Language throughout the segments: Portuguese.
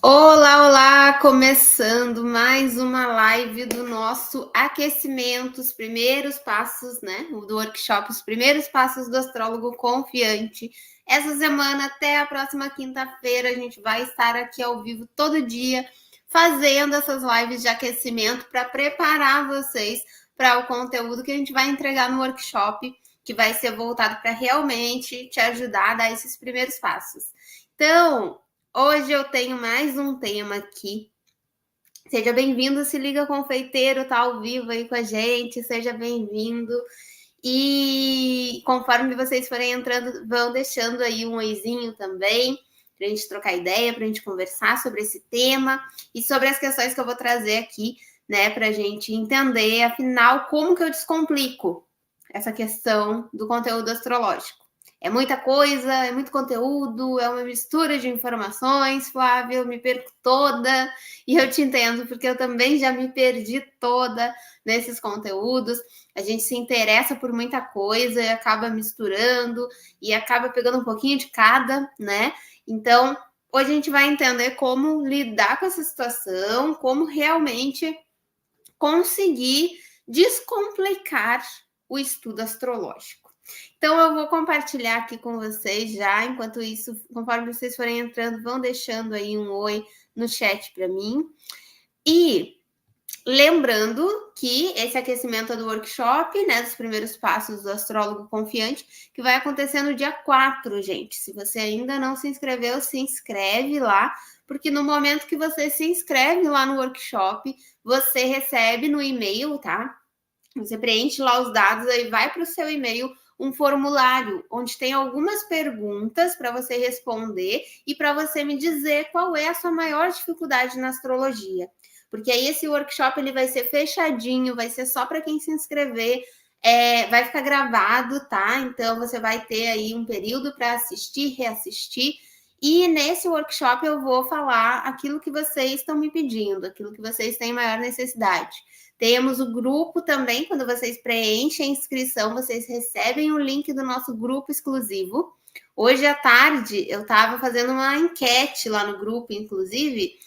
Olá, olá! Começando mais uma live do nosso aquecimento, os primeiros passos, né? Do workshop, os primeiros passos do astrólogo confiante. Essa semana, até a próxima quinta-feira, a gente vai estar aqui ao vivo todo dia, fazendo essas lives de aquecimento para preparar vocês para o conteúdo que a gente vai entregar no workshop, que vai ser voltado para realmente te ajudar a dar esses primeiros passos. Então, hoje eu tenho mais um tema aqui. Seja bem-vindo, se liga confeiteiro, tá ao vivo aí com a gente, seja bem-vindo. E conforme vocês forem entrando, vão deixando aí um oizinho também, pra gente trocar ideia, pra gente conversar sobre esse tema e sobre as questões que eu vou trazer aqui, né, pra gente entender, afinal, como que eu descomplico essa questão do conteúdo astrológico. É muita coisa, é muito conteúdo, é uma mistura de informações, Flávia, eu me perco toda e eu te entendo, porque eu também já me perdi toda nesses conteúdos. A gente se interessa por muita coisa e acaba misturando e acaba pegando um pouquinho de cada, né? Então, hoje a gente vai entender como lidar com essa situação, como realmente conseguir descomplicar o estudo astrológico. Então, eu vou compartilhar aqui com vocês já. Enquanto isso, conforme vocês forem entrando, vão deixando aí um oi no chat para mim. E lembrando que esse aquecimento é do workshop, né, dos primeiros passos do astrólogo confiante, que vai acontecer no dia 4, gente. Se você ainda não se inscreveu, se inscreve lá, porque no momento que você se inscreve lá no workshop, você recebe no e-mail, tá? Você preenche lá os dados, aí vai para o seu e-mail um formulário onde tem algumas perguntas para você responder e para você me dizer qual é a sua maior dificuldade na astrologia. Porque aí esse workshop ele vai ser fechadinho, vai ser só para quem se inscrever, vai ficar gravado, tá? Então você vai ter aí um período para assistir, reassistir. E nesse workshop eu vou falar aquilo que vocês estão me pedindo, aquilo que vocês têm maior necessidade. Temos o grupo também, quando vocês preenchem a inscrição, vocês recebem o link do nosso grupo exclusivo. Hoje à tarde eu estava fazendo uma enquete lá no grupo, inclusive,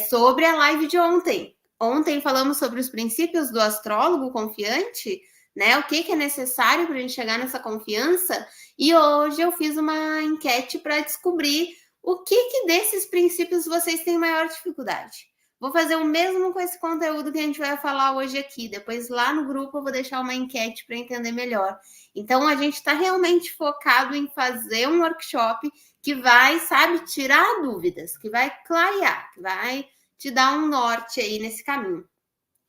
sobre a live de ontem. Ontem falamos sobre os princípios do astrólogo confiante, né? O que é necessário para a gente chegar nessa confiança. E hoje eu fiz uma enquete para descobrir o que desses princípios vocês têm maior dificuldade. Vou fazer o mesmo com esse conteúdo que a gente vai falar hoje aqui. Depois, lá no grupo, eu vou deixar uma enquete para entender melhor. Então, a gente está realmente focado em fazer um workshop que vai, sabe, tirar dúvidas, que vai clarear, que vai te dar um norte aí nesse caminho.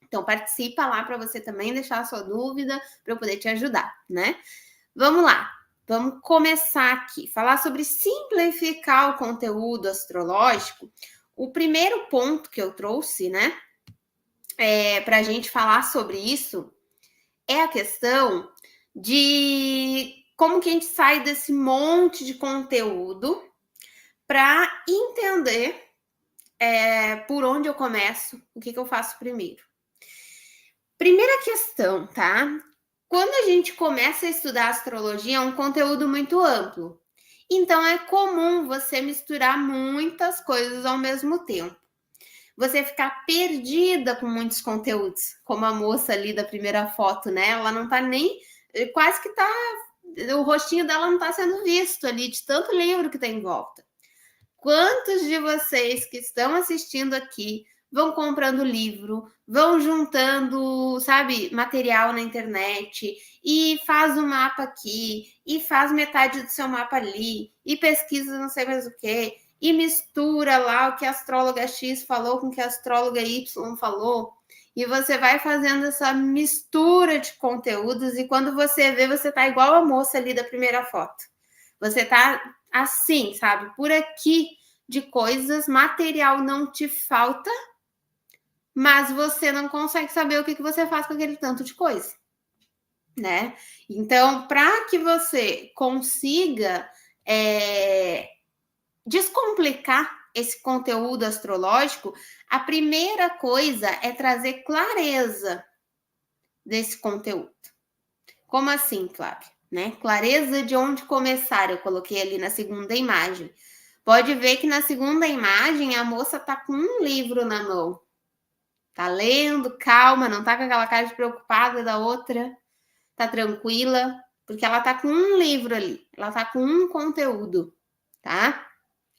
Então, participa lá para você também deixar a sua dúvida, para eu poder te ajudar, né? Vamos lá. Vamos começar aqui. Falar sobre simplificar o conteúdo astrológico. O primeiro ponto que eu trouxe, né, para a gente falar sobre isso, é a questão de como que a gente sai desse monte de conteúdo para entender por onde eu começo, o que eu faço primeiro. Primeira questão, tá? Quando a gente começa a estudar astrologia, é um conteúdo muito amplo. Então, é comum você misturar muitas coisas ao mesmo tempo. Você ficar perdida com muitos conteúdos, como a moça ali da primeira foto, né? Ela não tá nem. Quase que tá. O rostinho dela não tá sendo visto ali, de tanto livro que tem em volta. Quantos de vocês que estão assistindo aqui vão comprando livro, vão juntando, sabe, material na internet e faz um mapa aqui e faz metade do seu mapa ali e pesquisa não sei mais o que e mistura lá o que a astróloga X falou com o que a astróloga Y falou e você vai fazendo essa mistura de conteúdos e quando você vê, você tá igual a moça ali da primeira foto. Você tá assim, sabe? Por aqui de coisas, material não te falta, mas você não consegue saber o que você faz com aquele tanto de coisa, né? Então, para que você consiga descomplicar esse conteúdo astrológico, a primeira coisa é trazer clareza desse conteúdo. Como assim, Flávia? Né? Clareza de onde começar, eu coloquei ali na segunda imagem. Pode ver que na segunda imagem a moça tá com um livro na mão. Tá lendo, calma, não tá com aquela cara de preocupada da outra. Tá tranquila, porque ela tá com um livro ali. Ela tá com um conteúdo, tá?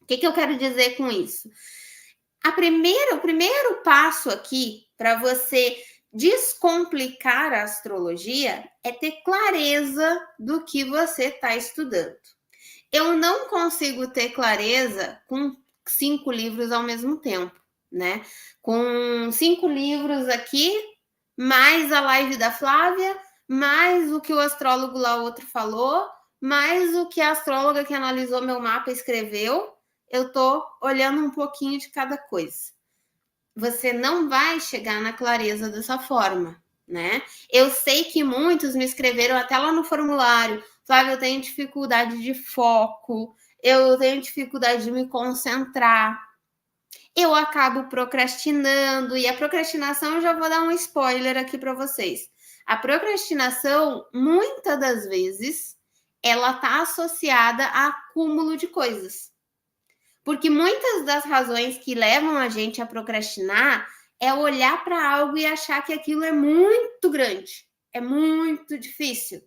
O que eu quero dizer com isso? O primeiro passo aqui para você descomplicar a astrologia é ter clareza do que você está estudando. Eu não consigo ter clareza com 5 livros ao mesmo tempo, né? Com 5 livros aqui, mais a live da Flávia, mais o que o astrólogo lá outro falou, mais o que a astróloga que analisou meu mapa escreveu, eu tô olhando um pouquinho de cada coisa. Você não vai chegar na clareza dessa forma, né? Eu sei que muitos me escreveram até lá no formulário, Flávia, eu tenho dificuldade de foco, eu tenho dificuldade de me concentrar, eu acabo procrastinando, e a procrastinação, eu já vou dar um spoiler aqui para vocês. A procrastinação, muitas das vezes, ela está associada a acúmulo de coisas. Porque muitas das razões que levam a gente a procrastinar é olhar para algo e achar que aquilo é muito grande, é muito difícil.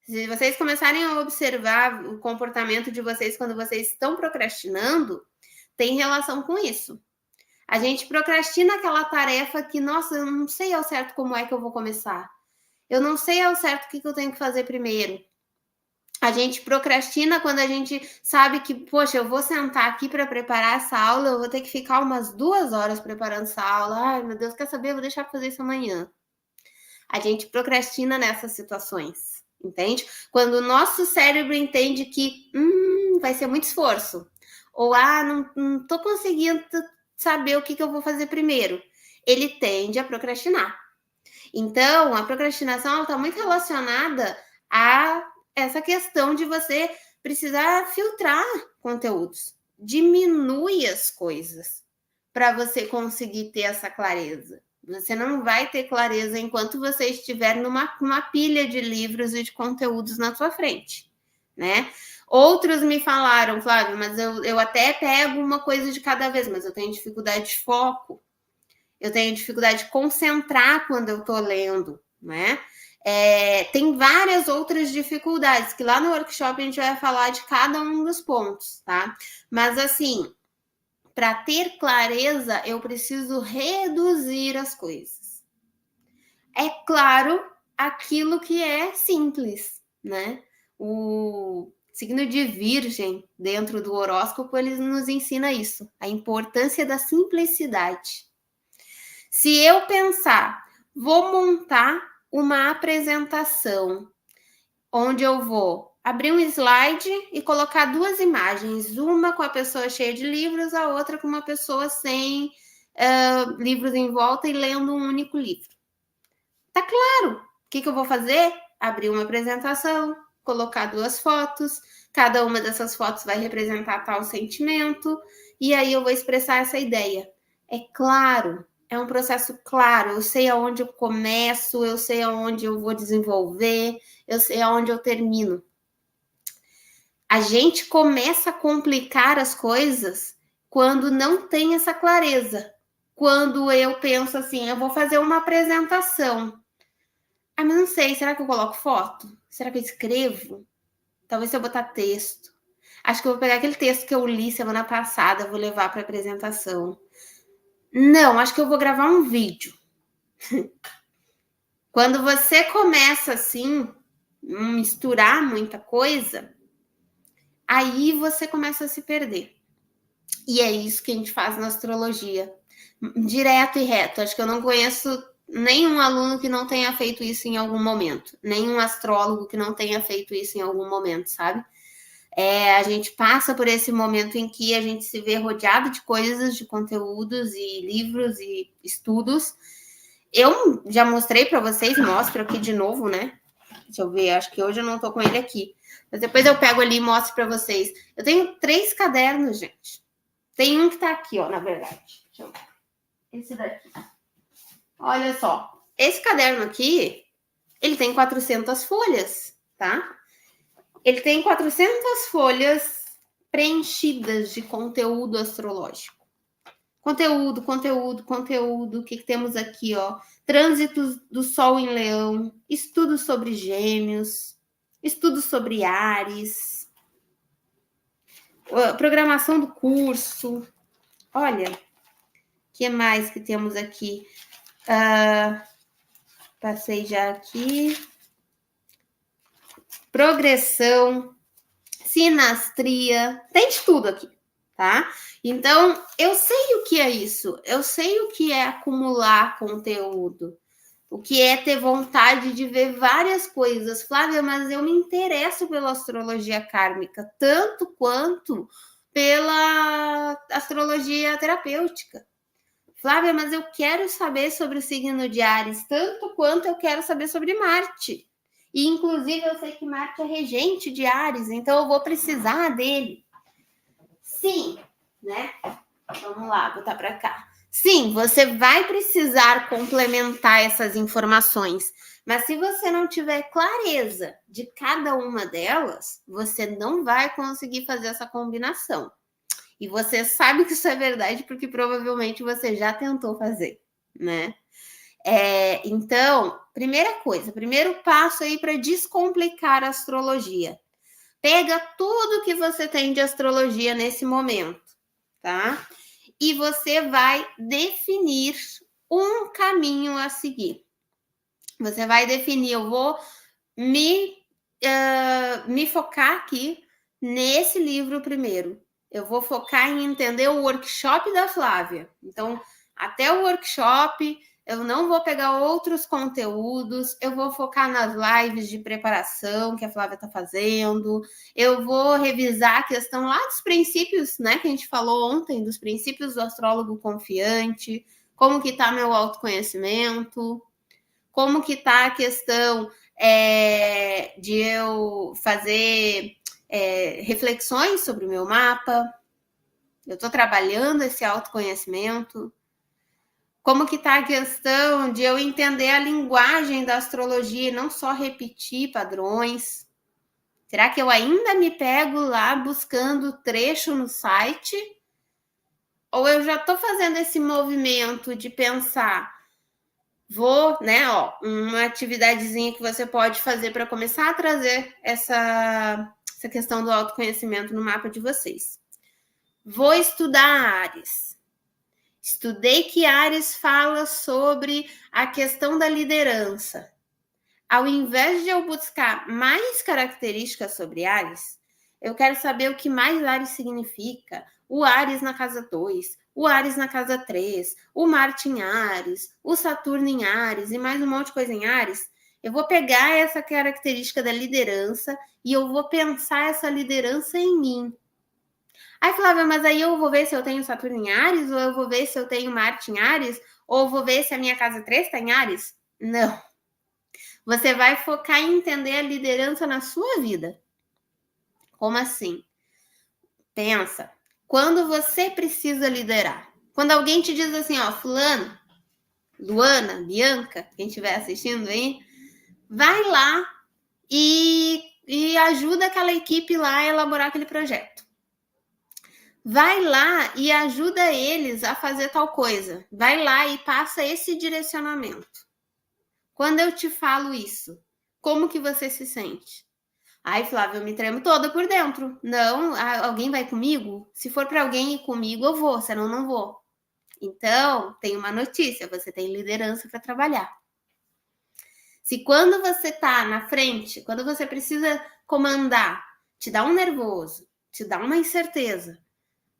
Se vocês começarem a observar o comportamento de vocês quando vocês estão procrastinando, tem relação com isso. A gente procrastina aquela tarefa que, nossa, eu não sei ao certo como é que eu vou começar. Eu não sei ao certo o que eu tenho que fazer primeiro. A gente procrastina quando a gente sabe que, poxa, eu vou sentar aqui para preparar essa aula, eu vou ter que ficar umas 2 horas preparando essa aula. Ai, meu Deus, quer saber? Eu vou deixar para fazer isso amanhã. A gente procrastina nessas situações, entende? Quando o nosso cérebro entende que vai ser muito esforço, ou não tô conseguindo saber o que eu vou fazer primeiro, ele tende a procrastinar. Então, a procrastinação está muito relacionada a essa questão de você precisar filtrar conteúdos. Diminui as coisas para você conseguir ter essa clareza. Você não vai ter clareza enquanto você estiver numa pilha de livros e de conteúdos na sua frente, né? Outros me falaram, Flávio, mas eu até pego uma coisa de cada vez, mas eu tenho dificuldade de foco. Eu tenho dificuldade de concentrar quando eu estou lendo, né? Tem várias outras dificuldades, que lá no workshop a gente vai falar de cada um dos pontos, tá? Mas assim, para ter clareza, eu preciso reduzir as coisas. É claro, aquilo que é simples, né? O signo de Virgem, dentro do horóscopo, ele nos ensina isso, a importância da simplicidade. Se eu pensar, vou montar uma apresentação onde eu vou abrir um slide e colocar 2 imagens, uma com a pessoa cheia de livros, a outra com uma pessoa sem livros em volta e lendo um único livro. Tá claro. O que eu vou fazer? Abrir uma apresentação, colocar 2 fotos, cada uma dessas fotos vai representar tal sentimento, e aí eu vou expressar essa ideia. É claro. É um processo claro, eu sei aonde eu começo, eu sei aonde eu vou desenvolver, eu sei aonde eu termino. A gente começa a complicar as coisas quando não tem essa clareza. Quando eu penso assim, eu vou fazer uma apresentação. Mas não sei, será que eu coloco foto? Será que eu escrevo? Talvez se eu botar texto. Acho que eu vou pegar aquele texto que eu li semana passada, vou levar para a apresentação. Não, acho que eu vou gravar um vídeo. Quando você começa assim, misturar muita coisa, aí você começa a se perder. E é isso que a gente faz na astrologia. Direto e reto. Acho que eu não conheço nenhum aluno que não tenha feito isso em algum momento. Nenhum astrólogo que não tenha feito isso em algum momento, sabe? A gente passa por esse momento em que a gente se vê rodeado de coisas, de conteúdos e livros e estudos. Eu já mostrei para vocês, mostro aqui de novo, né? Deixa eu ver, acho que hoje eu não tô com ele aqui. Mas depois eu pego ali e mostro para vocês. Eu tenho 3 cadernos, gente. Tem um que tá aqui, ó, na verdade. Deixa eu ver. Esse daqui. Olha só. Esse caderno aqui, ele tem 400 folhas, tá? Ele tem 400 folhas preenchidas de conteúdo astrológico. Conteúdo. O que temos aqui, ó? Trânsitos do Sol em Leão, estudos sobre Gêmeos, estudos sobre Áries, programação do curso. Olha, o que mais que temos aqui? Passei já aqui. Progressão, sinastria, tem de tudo aqui, tá? Então, eu sei o que é isso, eu sei o que é acumular conteúdo, o que é ter vontade de ver várias coisas. Flávia, mas eu me interesso pela astrologia kármica, tanto quanto pela astrologia terapêutica. Flávia, mas eu quero saber sobre o signo de Áries, tanto quanto eu quero saber sobre Marte. E, inclusive, eu sei que Marte é regente de Áries, então eu vou precisar dele. Sim, né? Vamos lá, botar para cá. Sim, você vai precisar complementar essas informações, mas se você não tiver clareza de cada uma delas, você não vai conseguir fazer essa combinação. E você sabe que isso é verdade porque provavelmente você já tentou fazer, né? Então, primeira coisa, primeiro passo aí para descomplicar a astrologia. Pega tudo que você tem de astrologia nesse momento, tá? E você vai definir um caminho a seguir. Você vai definir, eu vou me focar aqui nesse livro primeiro. Eu vou focar em entender o workshop da Flávia. Então, até o workshop, eu não vou pegar outros conteúdos, eu vou focar nas lives de preparação que a Flávia está fazendo, eu vou revisar a questão lá dos princípios, né, que a gente falou ontem, dos princípios do astrólogo confiante, como que está meu autoconhecimento, como que está a questão de eu fazer reflexões sobre o meu mapa. Eu estou trabalhando esse autoconhecimento. Como que está a questão de eu entender a linguagem da astrologia e não só repetir padrões? Será que eu ainda me pego lá buscando trecho no site? Ou eu já estou fazendo esse movimento de pensar, vou, né, ó, uma atividadezinha que você pode fazer para começar a trazer essa questão do autoconhecimento no mapa de vocês. Vou estudar Áries. Estudei que Áries fala sobre a questão da liderança. Ao invés de eu buscar mais características sobre Áries, eu quero saber o que mais Áries significa. O Áries na casa 2, o Áries na casa 3, o Marte em Áries, o Saturno em Áries e mais um monte de coisa em Áries. Eu vou pegar essa característica da liderança e eu vou pensar essa liderança em mim. Aí, Flávia, mas aí eu vou ver se eu tenho Saturno em Áries, ou eu vou ver se eu tenho Marte em Áries, ou eu vou ver se a minha casa 3 está em Áries? Não. Você vai focar em entender a liderança na sua vida. Como assim? Pensa. Quando você precisa liderar. Quando alguém te diz assim, ó, fulano, Luana, Bianca, quem estiver assistindo aí, vai lá e ajuda aquela equipe lá a elaborar aquele projeto. Vai lá e ajuda eles a fazer tal coisa. Vai lá e passa esse direcionamento. Quando eu te falo isso, como que você se sente? Ai, Flávia, eu me tremo toda por dentro. Não, alguém vai comigo? Se for para alguém ir comigo, eu vou, senão não vou. Então, tem uma notícia, você tem liderança para trabalhar. Se quando você está na frente, quando você precisa comandar, te dá um nervoso, te dá uma incerteza,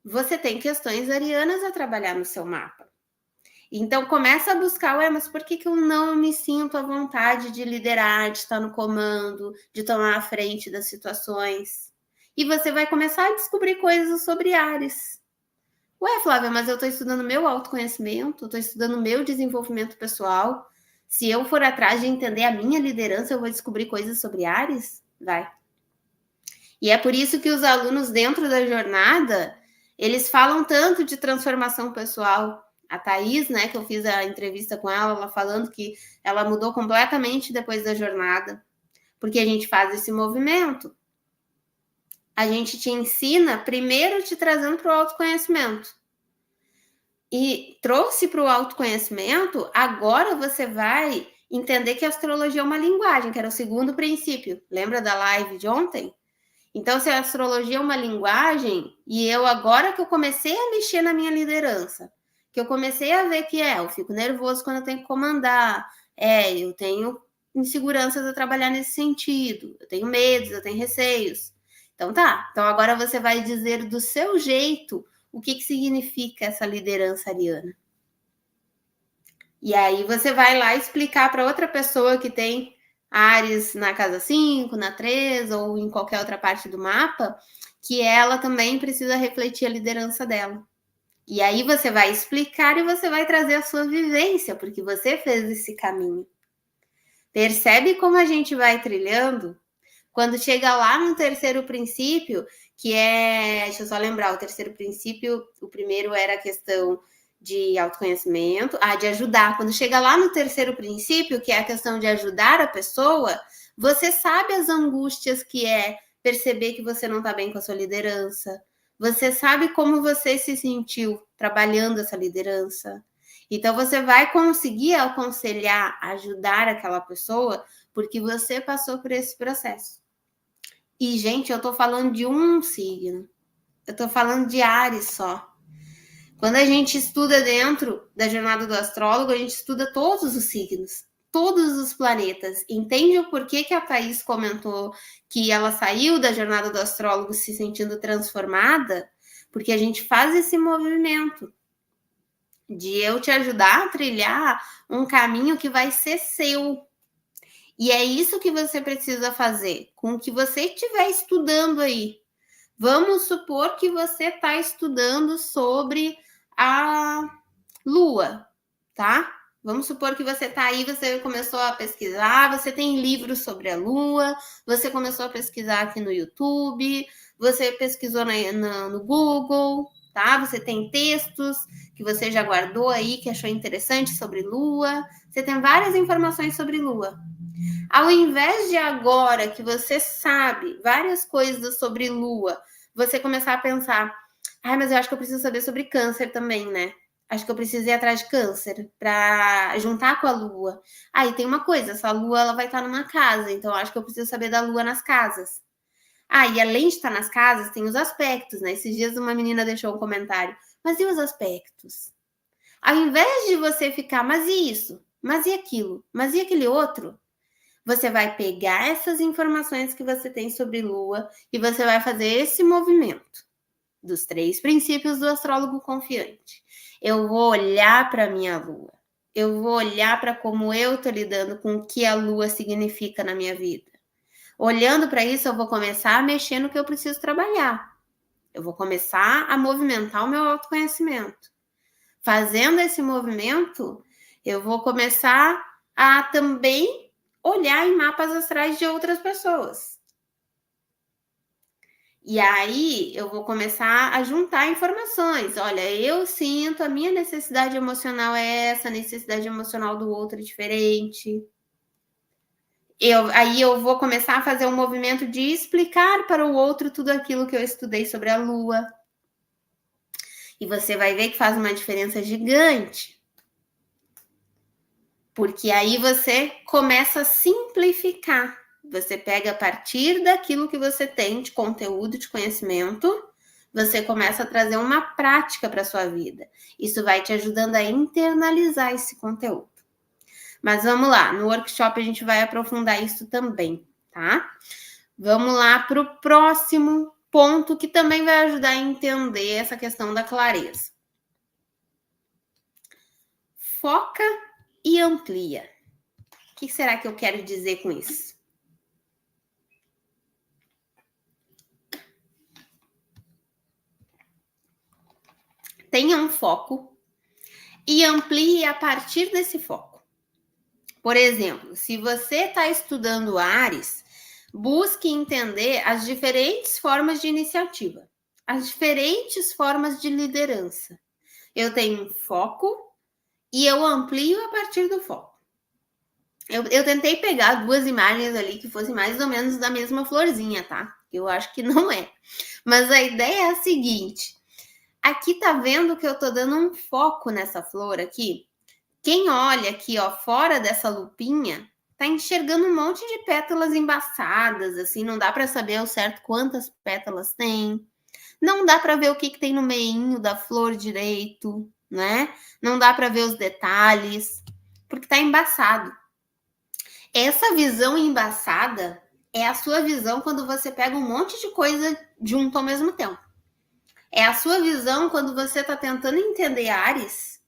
você tem questões arianas a trabalhar no seu mapa. Então, começa a buscar, mas por que eu não me sinto à vontade de liderar, de estar no comando, de tomar a frente das situações? E você vai começar a descobrir coisas sobre Áries. Ué, Flávia, mas eu estou estudando meu autoconhecimento, estou estudando meu desenvolvimento pessoal. Se eu for atrás de entender a minha liderança, eu vou descobrir coisas sobre Áries? Vai. E é por isso que os alunos dentro da jornada, eles falam tanto de transformação pessoal. A Thaís, né, que eu fiz a entrevista com ela falando que ela mudou completamente depois da jornada, porque a gente faz esse movimento. A gente te ensina primeiro te trazendo para o autoconhecimento. E trouxe para o autoconhecimento, agora você vai entender que a astrologia é uma linguagem, que era o segundo princípio. Lembra da live de ontem? Então, se a astrologia é uma linguagem, e eu agora que eu comecei a mexer na minha liderança, que eu comecei a ver que eu fico nervoso quando eu tenho que comandar, eu tenho inseguranças a trabalhar nesse sentido, eu tenho medos, eu tenho receios. Então tá, então agora você vai dizer do seu jeito o que significa essa liderança ariana. E aí você vai lá explicar para outra pessoa que tem Áries na casa 5, na 3 ou em qualquer outra parte do mapa, que ela também precisa refletir a liderança dela. E aí você vai explicar e você vai trazer a sua vivência, porque você fez esse caminho. Percebe como a gente vai trilhando? Quando chega lá no terceiro princípio, que deixa eu só lembrar, o terceiro princípio, o primeiro era a questão de autoconhecimento, de ajudar. Quando chega lá no terceiro princípio, que é a questão de ajudar a pessoa, você sabe as angústias que é perceber que você não está bem com a sua liderança. Você sabe como você se sentiu trabalhando essa liderança. Então, você vai conseguir aconselhar, ajudar aquela pessoa, porque você passou por esse processo. E, gente, eu tô falando de um signo. Eu tô falando de Áries só. Quando a gente estuda dentro da jornada do astrólogo, a gente estuda todos os signos, todos os planetas. Entende o porquê que a Thaís comentou que ela saiu da jornada do astrólogo se sentindo transformada? Porque a gente faz esse movimento de eu te ajudar a trilhar um caminho que vai ser seu. E é isso que você precisa fazer com o que você estiver estudando aí. Vamos supor que você está estudando sobre a Lua, tá? Vamos supor que você está aí, você começou a pesquisar, você tem livros sobre a Lua, você começou a pesquisar aqui no YouTube, você pesquisou no Google, tá? Você tem textos que você já guardou aí, que achou interessante sobre Lua. Você tem várias informações sobre Lua. Ao invés de agora que você sabe várias coisas sobre Lua, você começar a pensar, mas eu acho que eu preciso saber sobre câncer também, né? Acho que eu preciso ir atrás de câncer para juntar com a Lua. E tem uma coisa, essa Lua ela vai estar numa casa, então acho que eu preciso saber da Lua nas casas. E além de estar nas casas, tem os aspectos, né? Esses dias uma menina deixou um comentário, mas e os aspectos? Ao invés de você ficar, mas e isso? Mas e aquilo? Mas e aquele outro? Você vai pegar essas informações que você tem sobre Lua e você vai fazer esse movimento dos 3 princípios do astrólogo confiante. Eu vou olhar para a minha Lua. Eu vou olhar para como eu estou lidando com o que a Lua significa na minha vida. Olhando para isso, eu vou começar a mexer no que eu preciso trabalhar. Eu vou começar a movimentar o meu autoconhecimento. Fazendo esse movimento, eu vou começar a também olhar em mapas astrais de outras pessoas. E aí eu vou começar a juntar informações. Olha, eu sinto a minha necessidade emocional é essa, a necessidade emocional do outro é diferente. Aí eu vou começar a fazer um movimento de explicar para o outro tudo aquilo que eu estudei sobre a Lua. E você vai ver que faz uma diferença gigante. Porque aí você começa a simplificar. Você pega a partir daquilo que você tem de conteúdo, de conhecimento, você começa a trazer uma prática para a sua vida. Isso vai te ajudando a internalizar esse conteúdo. Mas vamos lá, no workshop a gente vai aprofundar isso também, tá? Vamos lá para o próximo ponto que também vai ajudar a entender essa questão da clareza. Foca e amplia. O que será que eu quero dizer com isso? Tenha um foco e amplie a partir desse foco. Por exemplo, se você está estudando Áries, busque entender as diferentes formas de iniciativa, as diferentes formas de liderança. Eu tenho um foco e eu amplio a partir do foco. Eu tentei pegar 2 imagens ali que fossem mais ou menos da mesma florzinha, tá? Eu acho que não é. Mas a ideia é a seguinte: aqui tá vendo que eu tô dando um foco nessa flor aqui? Quem olha aqui, ó, fora dessa lupinha, tá enxergando um monte de pétalas embaçadas, assim, não dá para saber ao certo quantas pétalas tem. Não dá para ver o que tem no meinho da flor direito, né? Não dá para ver os detalhes, porque tá embaçado. Essa visão embaçada é a sua visão quando você pega um monte de coisa junto ao mesmo tempo. É a sua visão quando você está tentando entender Áries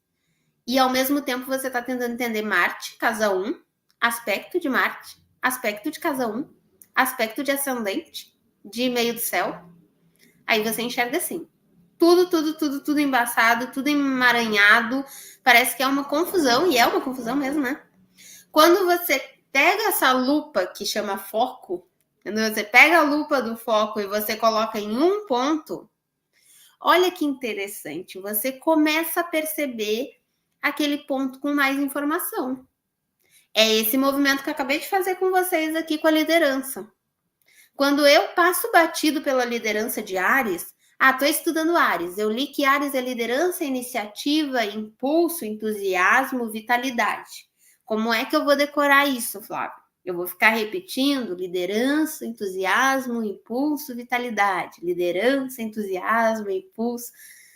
e ao mesmo tempo você está tentando entender Marte, casa 1, aspecto de Marte, aspecto de casa 1, aspecto de ascendente, de meio do céu. Aí você enxerga assim. Tudo embaçado, tudo emaranhado. Parece que é uma confusão, e é uma confusão mesmo, né? Quando você pega essa lupa que chama foco, quando você pega a lupa do foco e você coloca em um ponto, olha que interessante, você começa a perceber aquele ponto com mais informação. É esse movimento que eu acabei de fazer com vocês aqui com a liderança. Quando eu passo batido pela liderança de Áries, tô estudando Áries, eu li que Áries é liderança, iniciativa, impulso, entusiasmo, vitalidade. Como é que eu vou decorar isso, Flávio? Eu vou ficar repetindo liderança, entusiasmo, impulso, vitalidade. Liderança, entusiasmo, impulso.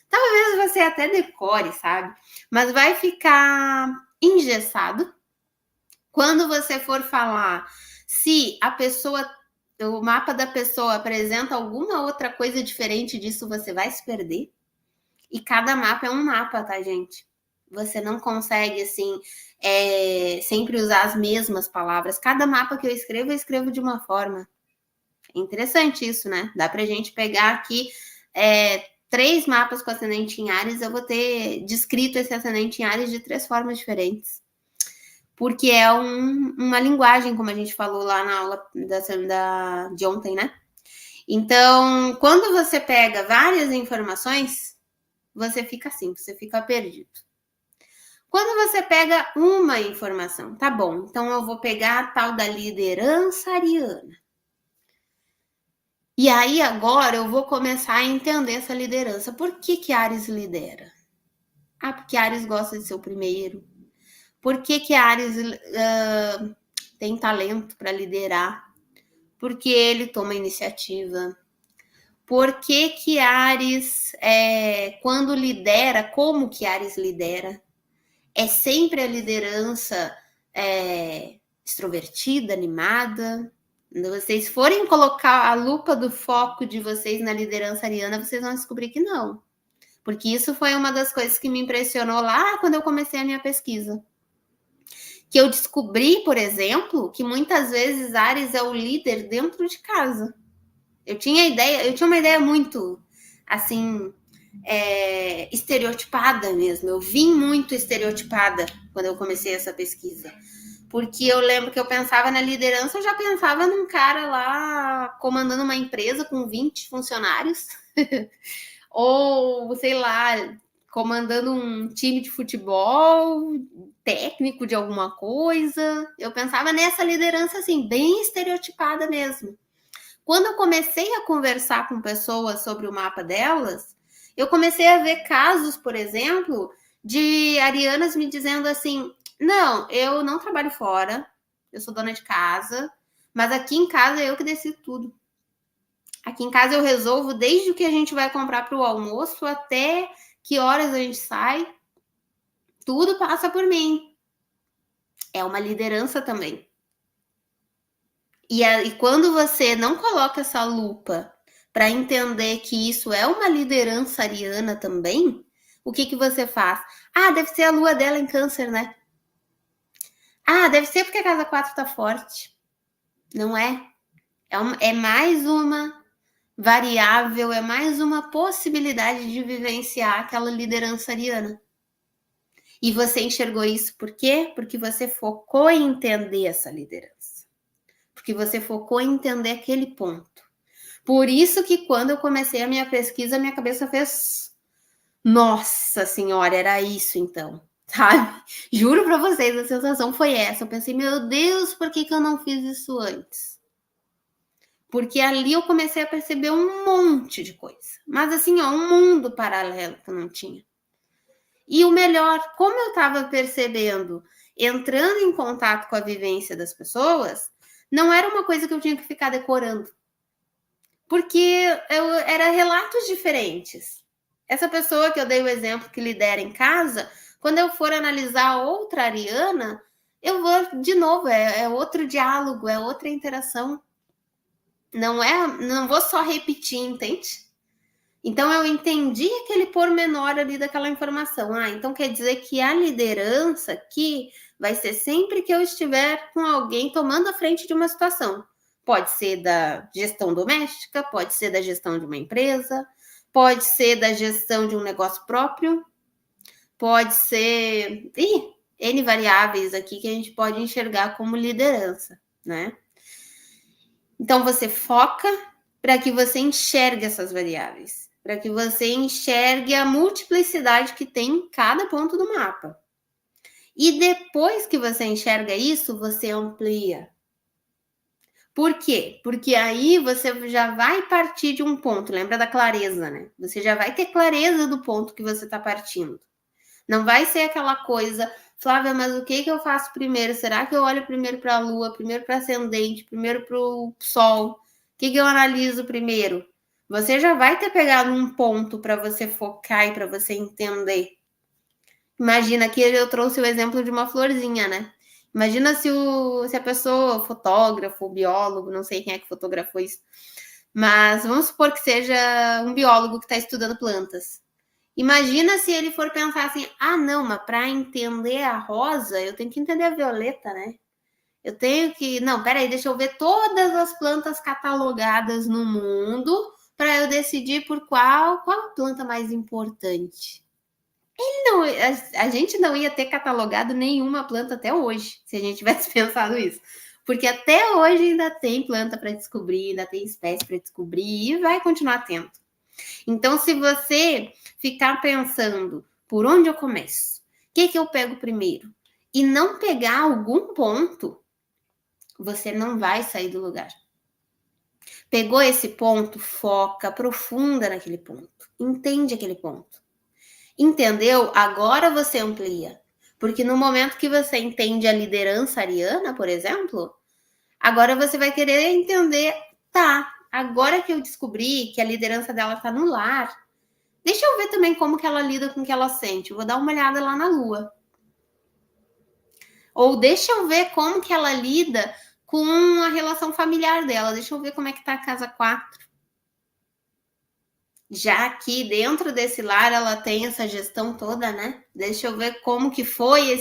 Talvez você até decore, sabe? Mas vai ficar engessado. Quando você for falar, se a pessoa, o mapa da pessoa apresenta alguma outra coisa diferente disso, você vai se perder. E cada mapa é um mapa, tá, gente? Você não consegue, assim, sempre usar as mesmas palavras. Cada mapa que eu escrevo de uma forma. É interessante isso, né? Dá pra gente pegar aqui 3 mapas com ascendente em Áries, eu vou ter descrito esse ascendente em Áries de 3 formas diferentes. Porque é uma linguagem, como a gente falou lá na aula de ontem, né? Então, quando você pega várias informações, você fica assim, você fica perdido. Quando você pega uma informação, tá bom, então eu vou pegar a tal da liderança ariana. E aí agora eu vou começar a entender essa liderança. Por que Áries lidera? Porque Áries gosta de ser o primeiro. Por que Áries tem talento para liderar? Porque ele toma iniciativa. Por que Áries, quando lidera, como que Áries lidera? É sempre a liderança extrovertida, animada. Quando vocês forem colocar a lupa do foco de vocês na liderança ariana, vocês vão descobrir que não. Porque isso foi uma das coisas que me impressionou lá quando eu comecei a minha pesquisa. Que eu descobri, por exemplo, que muitas vezes Áries é o líder dentro de casa. Eu tinha uma ideia muito, assim, estereotipada mesmo. Eu vim muito estereotipada quando eu comecei essa pesquisa. Porque eu lembro que eu pensava na liderança, eu já pensava num cara lá comandando uma empresa com 20 funcionários. Ou, sei lá, comandando um time de futebol, técnico de alguma coisa. Eu pensava nessa liderança, assim, bem estereotipada mesmo. Quando eu comecei a conversar com pessoas sobre o mapa delas, eu comecei a ver casos, por exemplo, de arianas me dizendo assim: não, eu não trabalho fora, eu sou dona de casa, mas aqui em casa eu que decido tudo. Aqui em casa eu resolvo desde o que a gente vai comprar para o almoço até que horas a gente sai. Tudo passa por mim. É uma liderança também. E quando você não coloca essa lupa para entender que isso é uma liderança ariana também, o que você faz? Deve ser a lua dela em câncer, né? Deve ser porque a casa 4 tá forte. Não é? É mais uma variável, é mais uma possibilidade de vivenciar aquela liderança ariana. E você enxergou isso por quê? Porque você focou em entender essa liderança. Porque você focou em entender aquele ponto. Por isso que quando eu comecei a minha pesquisa, minha cabeça fez: nossa senhora, era isso então, sabe? Juro para vocês, a sensação foi essa. Eu pensei: meu Deus, por que eu não fiz isso antes? Porque ali eu comecei a perceber um monte de coisa. Mas assim, ó, um mundo paralelo que eu não tinha. E o melhor, como eu estava percebendo, entrando em contato com a vivência das pessoas, não era uma coisa que eu tinha que ficar decorando. Porque era relatos diferentes. Essa pessoa que eu dei o exemplo que lidera em casa, quando eu for analisar outra Ariana, eu vou, de novo, é outro diálogo, é outra interação. Não vou só repetir, entende? Então eu entendi aquele pormenor ali daquela informação. Então quer dizer que a liderança aqui vai ser sempre que eu estiver com alguém tomando a frente de uma situação. Pode ser da gestão doméstica, pode ser da gestão de uma empresa, pode ser da gestão de um negócio próprio, pode ser N variáveis aqui que a gente pode enxergar como liderança, né? Então você foca para que você enxergue essas variáveis, para que você enxergue a multiplicidade que tem em cada ponto do mapa. E depois que você enxerga isso, você amplia. Por quê? Porque aí você já vai partir de um ponto, lembra da clareza, né? Você já vai ter clareza do ponto que você está partindo. Não vai ser aquela coisa, Flávia, mas o que eu faço primeiro? Será que eu olho primeiro para a Lua, primeiro para o ascendente, primeiro para o Sol? O que eu analiso primeiro? Você já vai ter pegado um ponto para você focar e para você entender. Imagina que eu trouxe o exemplo de uma florzinha, né? Imagina se a pessoa, o fotógrafo, o biólogo, não sei quem é que fotografou isso, mas vamos supor que seja um biólogo que está estudando plantas. Imagina se ele for pensar assim, não, mas para entender a rosa, eu tenho que entender a violeta, né? Eu tenho que... Não, peraí, deixa eu ver todas as plantas catalogadas no mundo para eu decidir por qual planta mais importante. A gente não ia ter catalogado nenhuma planta até hoje, se a gente tivesse pensado isso. Porque até hoje ainda tem planta para descobrir, ainda tem espécie para descobrir e vai continuar tendo. Então, se você ficar pensando por onde eu começo, o que eu pego primeiro, e não pegar algum ponto, você não vai sair do lugar. Pegou esse ponto, foca, aprofunda naquele ponto, entende aquele ponto. Entendeu? Agora você amplia. Porque no momento que você entende a liderança ariana, por exemplo, agora você vai querer entender, agora que eu descobri que a liderança dela está no lar, deixa eu ver também como que ela lida com o que ela sente. Eu vou dar uma olhada lá na Lua. Ou deixa eu ver como que ela lida com a relação familiar dela. Deixa eu ver como é que tá a casa 4. Já que dentro desse lar ela tem essa gestão toda, né? Deixa eu ver como que foi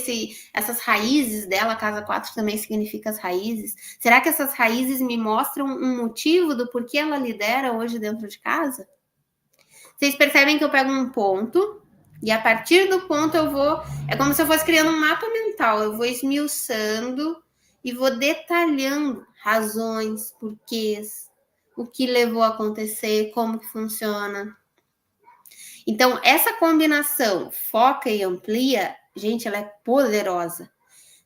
essas raízes dela. Casa 4 também significa as raízes. Será que essas raízes me mostram um motivo do porquê ela lidera hoje dentro de casa? Vocês percebem que eu pego um ponto e a partir do ponto eu vou... É como se eu fosse criando um mapa mental. Eu vou esmiuçando e vou detalhando razões, porquês, o que levou a acontecer, como que funciona. Então, essa combinação foca e amplia, gente, ela é poderosa.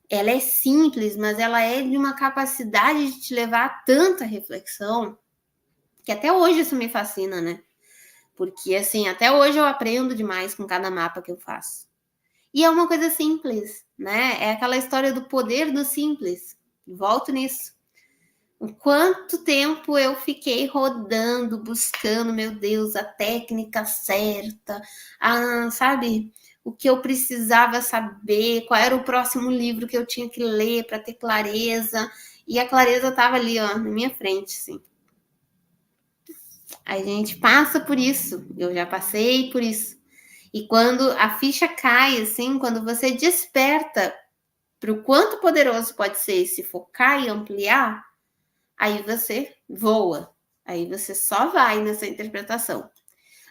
Ela é simples, mas ela é de uma capacidade de te levar a tanta reflexão que até hoje isso me fascina, né? Porque, assim, até hoje eu aprendo demais com cada mapa que eu faço. E é uma coisa simples, né? É aquela história do poder do simples. Volto nisso. O quanto tempo eu fiquei rodando, buscando, meu Deus, a técnica certa, sabe? O que eu precisava saber, qual era o próximo livro que eu tinha que ler para ter clareza. E a clareza estava ali, ó, na minha frente, assim. A gente passa por isso, eu já passei por isso. E quando a ficha cai, assim, quando você desperta para o quanto poderoso pode ser se focar e ampliar, aí você voa. Aí você só vai nessa interpretação.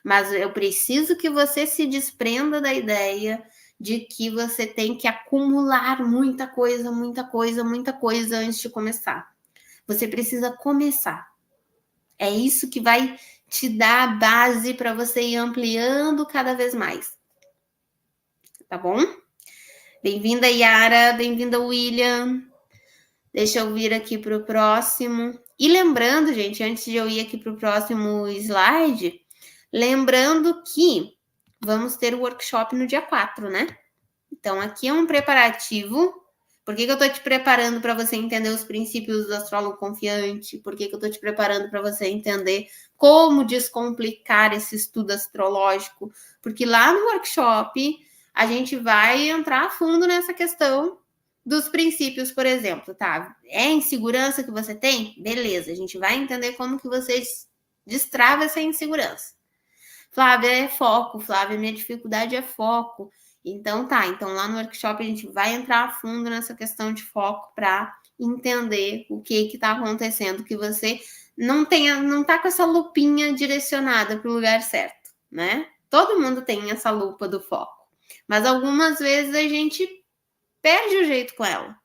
Mas eu preciso que você se desprenda da ideia de que você tem que acumular muita coisa, muita coisa, muita coisa antes de começar. Você precisa começar. É isso que vai te dar a base para você ir ampliando cada vez mais. Tá bom? Bem-vinda, Yara. Bem-vinda, William. Deixa eu vir aqui para o próximo. E lembrando, gente, antes de eu ir aqui para o próximo slide, lembrando que vamos ter o workshop no dia 4, né? Então, aqui é um preparativo. Por que eu estou te preparando para você entender os princípios do astrólogo confiante? Por que eu estou te preparando para você entender como descomplicar esse estudo astrológico? Porque lá no workshop a gente vai entrar a fundo nessa questão dos princípios, por exemplo, tá? É insegurança que você tem? Beleza, a gente vai entender como que você destrava essa insegurança. Flávia, é foco. Flávia, minha dificuldade é foco. Então tá, então lá no workshop a gente vai entrar a fundo nessa questão de foco para entender o que está acontecendo, que você não tá com essa lupinha direcionada para o lugar certo, né? Todo mundo tem essa lupa do foco, mas algumas vezes a gente perde o jeito com ela.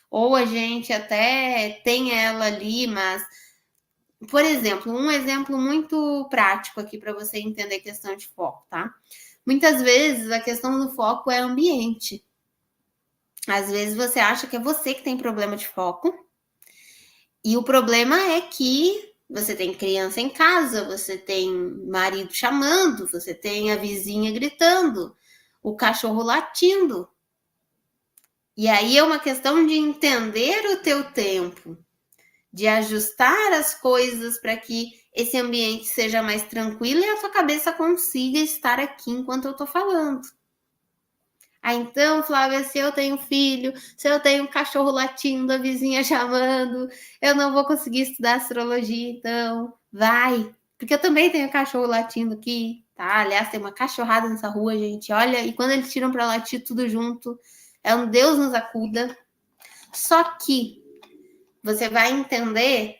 Ou a gente até tem ela ali, mas, por exemplo, um exemplo muito prático aqui para você entender a questão de foco, tá? Muitas vezes a questão do foco é ambiente. Às vezes você acha que é você que tem problema de foco. E o problema é que você tem criança em casa, você tem marido chamando, você tem a vizinha gritando, o cachorro latindo. E aí é uma questão de entender o teu tempo, de ajustar as coisas para que esse ambiente seja mais tranquilo e a sua cabeça consiga estar aqui enquanto eu estou falando. Ah, então, Flávia, se eu tenho filho, se eu tenho um cachorro latindo, a vizinha chamando, eu não vou conseguir estudar astrologia, então vai. Porque eu também tenho cachorro latindo aqui, tá? Aliás, tem uma cachorrada nessa rua, gente. Olha, e quando eles tiram para latir tudo junto, é um Deus nos acuda. Só que você vai entender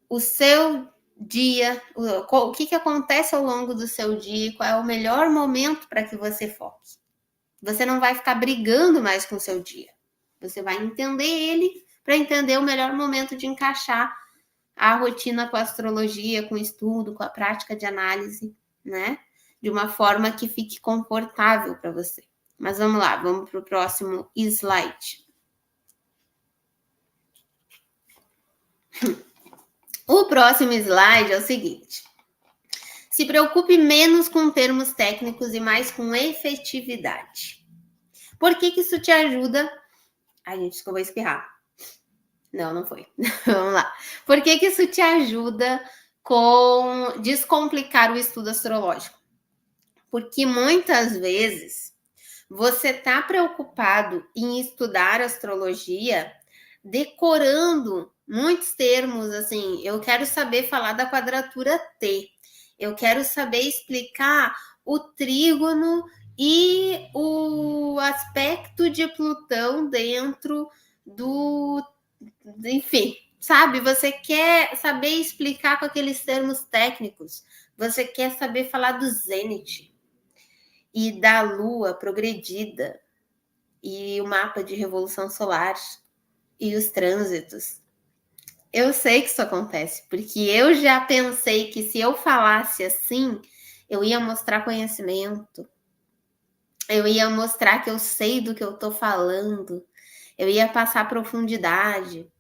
o seu dia, o que acontece ao longo do seu dia, qual é o melhor momento para que você foque. Você não vai ficar brigando mais com o seu dia. Você vai entender ele para entender o melhor momento de encaixar a rotina com a astrologia, com o estudo, com a prática de análise, né? De uma forma que fique confortável para você. Mas vamos lá, vamos para o próximo slide. O próximo slide é o seguinte. Se preocupe menos com termos técnicos e mais com efetividade. Por que isso te ajuda? Ai, gente, acho que eu vou espirrar. Não foi. Vamos lá. Por que isso te ajuda com descomplicar o estudo astrológico? Porque muitas vezes você está preocupado em estudar astrologia decorando muitos termos, assim, eu quero saber falar da quadratura T, eu quero saber explicar o trígono e o aspecto de Plutão dentro do... Enfim, sabe? Você quer saber explicar com aqueles termos técnicos, você quer saber falar do zênite e da lua progredida e o mapa de revolução solar e os trânsitos. Eu sei que isso acontece, porque eu já pensei que se eu falasse assim, eu ia mostrar conhecimento, eu ia mostrar que eu sei do que eu tô falando, eu ia passar profundidade.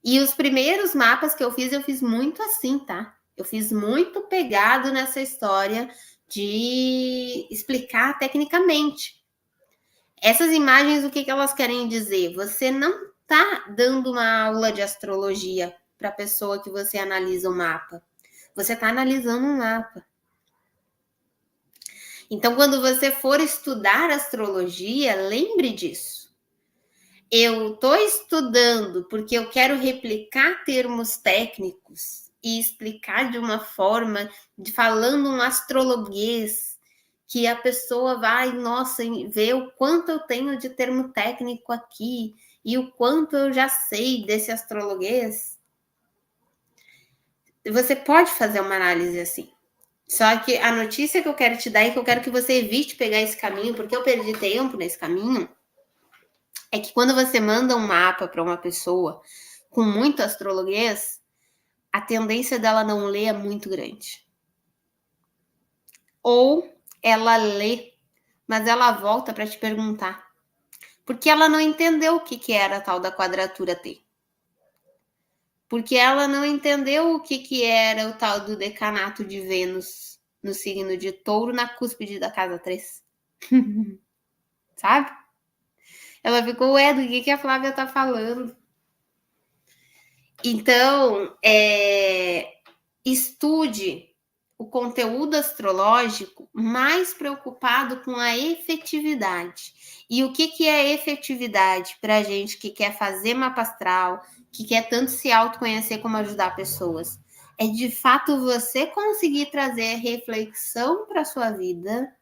E os primeiros mapas que eu fiz muito assim, tá? Eu fiz muito pegado nessa história de explicar tecnicamente. Essas imagens, o que elas querem dizer? Você não está dando uma aula de astrologia para a pessoa que você analisa o mapa. Você está analisando um mapa. Então, quando você for estudar astrologia, lembre disso. Eu estou estudando porque eu quero replicar termos técnicos e explicar de uma forma, falando um astrologuês, que a pessoa vai, nossa, ver o quanto eu tenho de termo técnico aqui e o quanto eu já sei desse astrologuês. Você pode fazer uma análise assim. Só que a notícia que eu quero te dar e que eu quero que você evite pegar esse caminho, porque eu perdi tempo nesse caminho, é que quando você manda um mapa para uma pessoa com muito astrologuês, a tendência dela não ler é muito grande. Ou ela lê, mas ela volta para te perguntar: Porque ela não entendeu o que era a tal da quadratura T. Porque ela não entendeu o que era o tal do decanato de Vênus no signo de Touro, na cúspide da casa 3. Sabe? Ela ficou, ué, do que a Flávia tá falando? Então, estude o conteúdo astrológico mais preocupado com a efetividade. E o que é efetividade para a gente que quer fazer mapa astral, que quer tanto se autoconhecer como ajudar pessoas? É de fato você conseguir trazer reflexão para a sua vida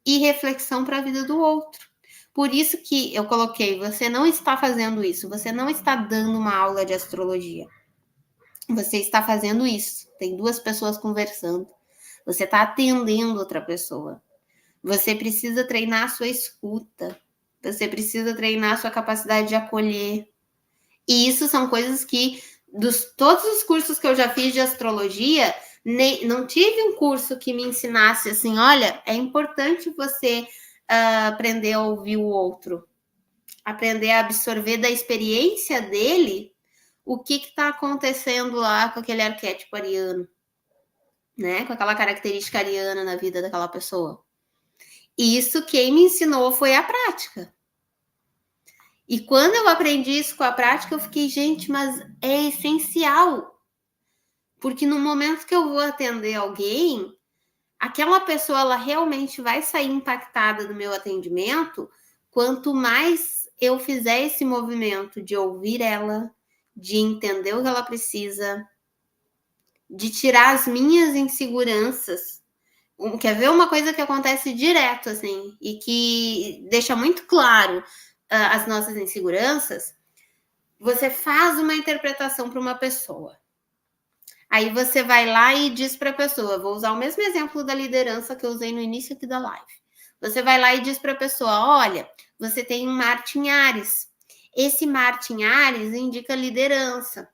e reflexão para a vida do outro. Por isso que eu coloquei, você não está fazendo isso, você não está dando uma aula de astrologia. Você está fazendo isso. Tem duas pessoas conversando. Você está atendendo outra pessoa. Você precisa treinar a sua escuta. Você precisa treinar a sua capacidade de acolher. E isso são coisas que, todos os cursos que eu já fiz de astrologia, não tive um curso que me ensinasse assim, olha, é importante você aprender a ouvir o outro. Aprender a absorver da experiência dele o que está acontecendo lá com aquele arquétipo ariano, né? Com aquela característica ariana na vida daquela pessoa. E isso quem me ensinou foi a prática. E quando eu aprendi isso com a prática, eu fiquei, gente, mas é essencial. Porque no momento que eu vou atender alguém, aquela pessoa ela realmente vai sair impactada do meu atendimento, quanto mais eu fizer esse movimento de ouvir ela, de entender o que ela precisa, de tirar as minhas inseguranças. Quer ver uma coisa que acontece direto, assim, e que deixa muito claro as nossas inseguranças? Você faz uma interpretação para uma pessoa. Aí você vai lá e diz para a pessoa, vou usar o mesmo exemplo da liderança que eu usei no início aqui da live. Você vai lá e diz para a pessoa, olha, você tem um Marte em Áries. Esse Marte em Áries indica liderança.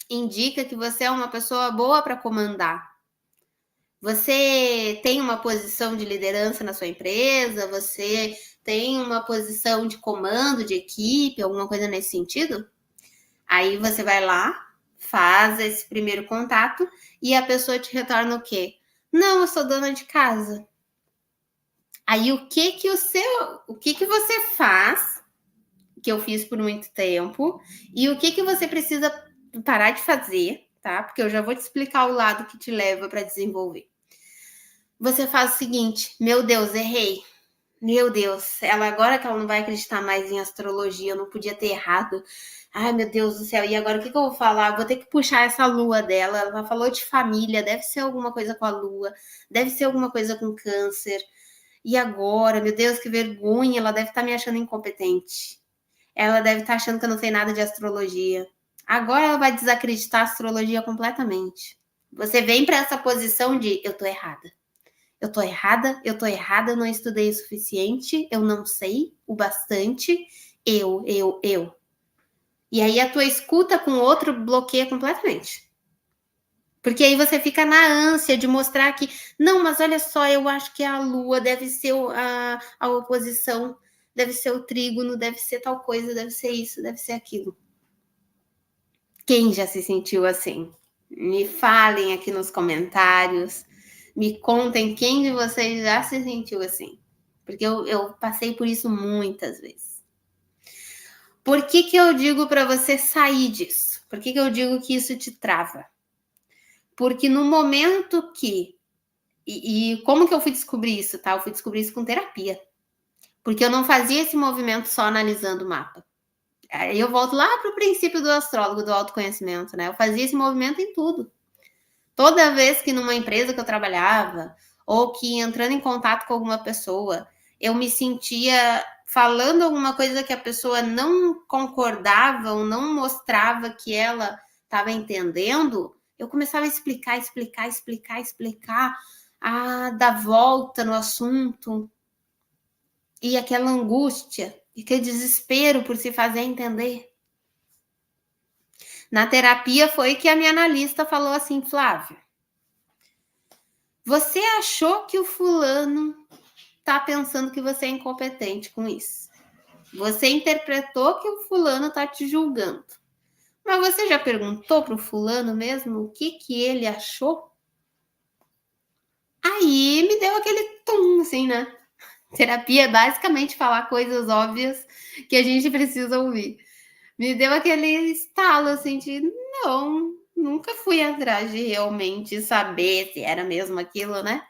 Indica que você é uma pessoa boa para comandar. Você tem uma posição de liderança na sua empresa? Você tem uma posição de comando de equipe, alguma coisa nesse sentido? Aí você vai lá, faz esse primeiro contato e a pessoa te retorna o quê? Não, eu sou dona de casa. Aí o que você faz, que eu fiz por muito tempo, e o que você precisa parar de fazer, tá? Porque eu já vou te explicar o lado que te leva para desenvolver. Você faz o seguinte, meu Deus, errei. Meu Deus, agora que ela não vai acreditar mais em astrologia, eu não podia ter errado. Ai, meu Deus do céu, e agora o que eu vou falar? Vou ter que puxar essa lua dela. Ela falou de família, deve ser alguma coisa com a lua, deve ser alguma coisa com câncer. E agora, meu Deus, que vergonha, ela deve estar me achando incompetente. Ela deve estar achando que eu não sei nada de astrologia. Agora ela vai desacreditar a astrologia completamente. Você vem para essa posição de eu tô errada. Eu tô errada, eu não estudei o suficiente, eu não sei o bastante, eu. E aí a tua escuta com o outro bloqueia completamente. Porque aí você fica na ânsia de mostrar que, não, mas olha só, eu acho que a lua deve ser a oposição, deve ser o trígono, deve ser tal coisa, deve ser isso, deve ser aquilo. Quem já se sentiu assim? Me falem aqui nos comentários. Me contem quem de vocês já se sentiu assim. Porque eu passei por isso muitas vezes. Por que eu digo para você sair disso? Por que eu digo que isso te trava? Porque no momento que... E como que eu fui descobrir isso, tá? Eu fui descobrir isso com terapia. Porque eu não fazia esse movimento só analisando o mapa. Aí eu volto lá para o princípio do astrólogo, do autoconhecimento, né? Eu fazia esse movimento em tudo. Toda vez que numa empresa que eu trabalhava, ou que entrando em contato com alguma pessoa, eu me sentia falando alguma coisa que a pessoa não concordava ou não mostrava que ela estava entendendo, eu começava a explicar, dar volta no assunto. E aquela angústia, e aquele desespero por se fazer entender. Na terapia foi que a minha analista falou assim, Flávia, você achou que o fulano está pensando que você é incompetente com isso. Você interpretou que o fulano está te julgando. Mas você já perguntou para o fulano mesmo o que ele achou? Aí me deu aquele tum, assim, né? Terapia é basicamente falar coisas óbvias que a gente precisa ouvir. Me deu aquele estalo, assim, de não, nunca fui atrás de realmente saber se era mesmo aquilo, né?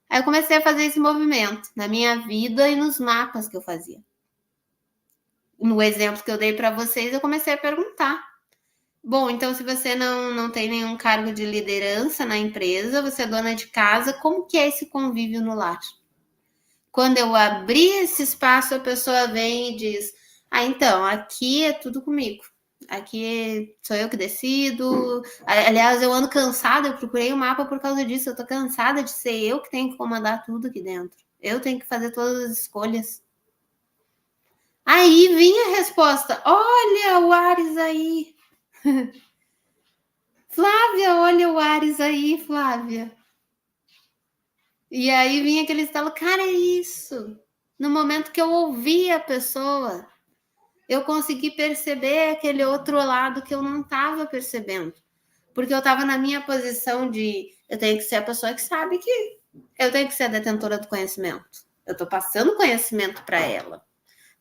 Aí eu comecei a fazer esse movimento na minha vida e nos mapas que eu fazia. No exemplo que eu dei para vocês, eu comecei a perguntar. Bom, então se você não tem nenhum cargo de liderança na empresa, você é dona de casa, como que é esse convívio no lar? Quando eu abri esse espaço, a pessoa vem e diz: ah, então, aqui é tudo comigo. Aqui sou eu que decido. Aliás, eu ando cansada, eu procurei o mapa por causa disso. Eu tô cansada de ser eu que tenho que comandar tudo aqui dentro. Eu tenho que fazer todas as escolhas. Aí vinha a resposta: olha o Ares aí. Flávia, olha o Ares aí, Flávia. E aí vinha aquele estalo, cara, é isso. No momento que eu ouvi a pessoa, eu consegui perceber aquele outro lado que eu não estava percebendo. Porque eu estava na minha posição de eu tenho que ser a pessoa que sabe que eu tenho que ser a detentora do conhecimento. Eu estou passando conhecimento para ela.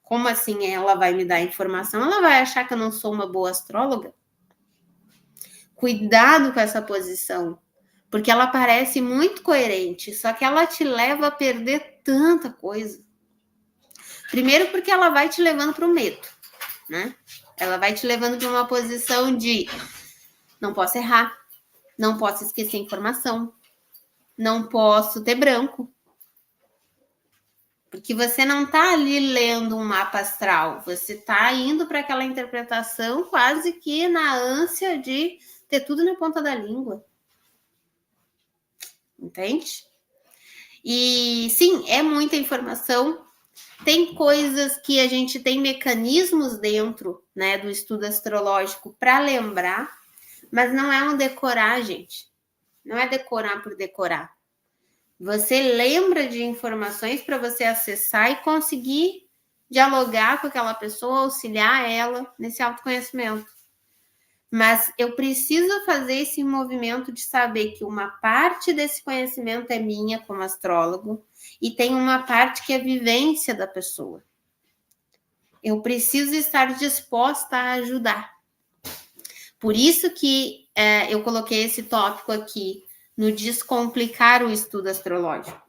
Como assim ela vai me dar informação? Ela vai achar que eu não sou uma boa astróloga? Cuidado com essa posição, porque ela parece muito coerente, só que ela te leva a perder tanta coisa. Primeiro porque ela vai te levando para o medo, né? Ela vai te levando para uma posição de não posso errar, não posso esquecer informação, não posso ter branco. Porque você não está ali lendo um mapa astral, você está indo para aquela interpretação quase que na ânsia de ter tudo na ponta da língua. Entende? E sim, é muita informação. Tem coisas que a gente tem mecanismos dentro, né, do estudo astrológico para lembrar, mas não é um decorar, gente. Não é decorar por decorar. Você lembra de informações para você acessar e conseguir dialogar com aquela pessoa, auxiliar ela nesse autoconhecimento. Mas eu preciso fazer esse movimento de saber que uma parte desse conhecimento é minha como astrólogo e tem uma parte que é vivência da pessoa. Eu preciso estar disposta a ajudar. Por isso que eu coloquei esse tópico aqui no descomplicar o estudo astrológico.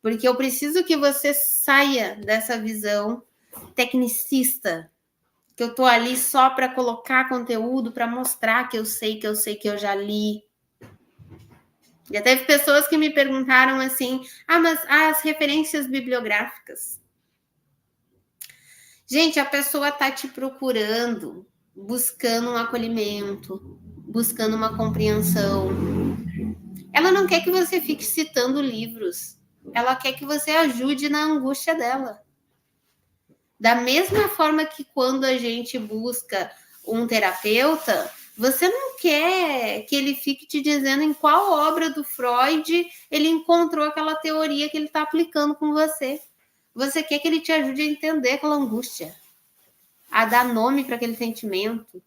Porque eu preciso que você saia dessa visão tecnicista, que eu tô ali só para colocar conteúdo, para mostrar que eu sei, que eu já li. Já teve pessoas que me perguntaram assim, mas as referências bibliográficas. Gente, a pessoa tá te procurando, buscando um acolhimento, buscando uma compreensão. Ela não quer que você fique citando livros. Ela quer que você ajude na angústia dela. Da mesma forma que quando a gente busca um terapeuta, você não quer que ele fique te dizendo em qual obra do Freud ele encontrou aquela teoria que ele está aplicando com você. Você quer que ele te ajude a entender aquela angústia, a dar nome para aquele sentimento,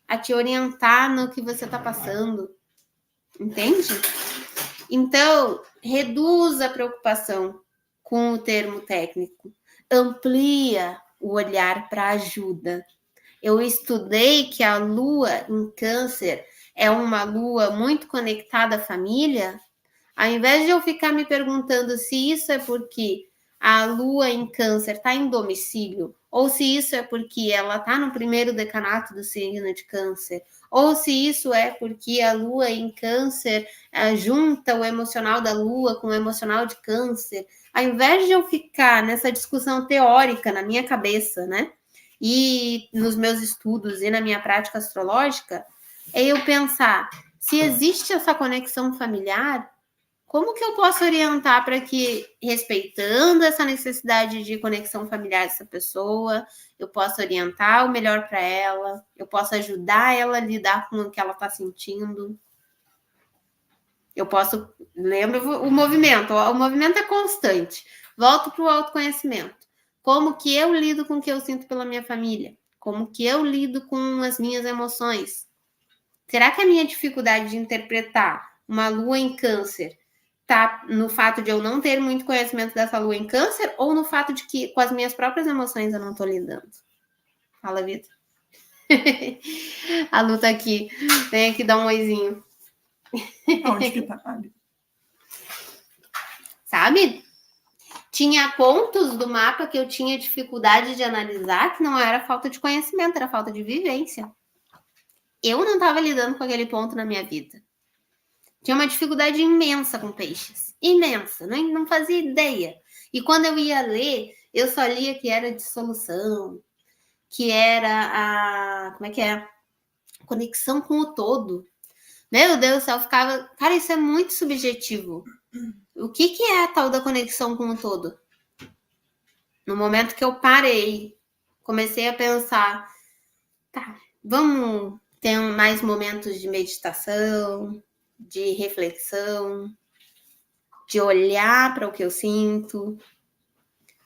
a te orientar no que você está passando. Entende? Então, reduza a preocupação com o termo técnico. Amplia o olhar para ajuda. Eu estudei que a lua em Câncer é uma lua muito conectada à família. Ao invés de eu ficar me perguntando se isso é porque a lua em Câncer está em domicílio, ou se isso é porque ela está no primeiro decanato do signo de Câncer, ou se isso é porque a lua em Câncer junta o emocional da lua com o emocional de Câncer. Ao invés de eu ficar nessa discussão teórica na minha cabeça, né? E nos meus estudos e na minha prática astrológica, é eu pensar, se existe essa conexão familiar, como que eu posso orientar para que, respeitando essa necessidade de conexão familiar dessa pessoa, eu possa orientar o melhor para ela, eu posso ajudar ela a lidar com o que ela está sentindo. Eu posso, lembra o movimento é constante. Volto para o autoconhecimento. Como que eu lido com o que eu sinto pela minha família? Como que eu lido com as minhas emoções? Será que a minha dificuldade de interpretar uma lua em câncer tá no fato de eu não ter muito conhecimento dessa lua em câncer ou no fato de que com as minhas próprias emoções eu não tô lidando? Fala, Vitor. A Lu tá aqui. Vem aqui dar um oizinho. Onde que tá? Ali. Sabe? Tinha pontos do mapa que eu tinha dificuldade de analisar, que não era falta de conhecimento, era falta de vivência. Eu não estava lidando com aquele ponto na minha vida. Tinha uma dificuldade imensa com peixes. Imensa. Não fazia ideia. E quando eu ia ler, eu só lia que era dissolução, que era a... Como é que é? Conexão com o todo. Meu Deus do céu, eu ficava... Cara, isso é muito subjetivo. O que é a tal da conexão com o todo? No momento que eu parei, comecei a pensar, tá, vamos ter mais momentos de meditação, de reflexão, de olhar para o que eu sinto,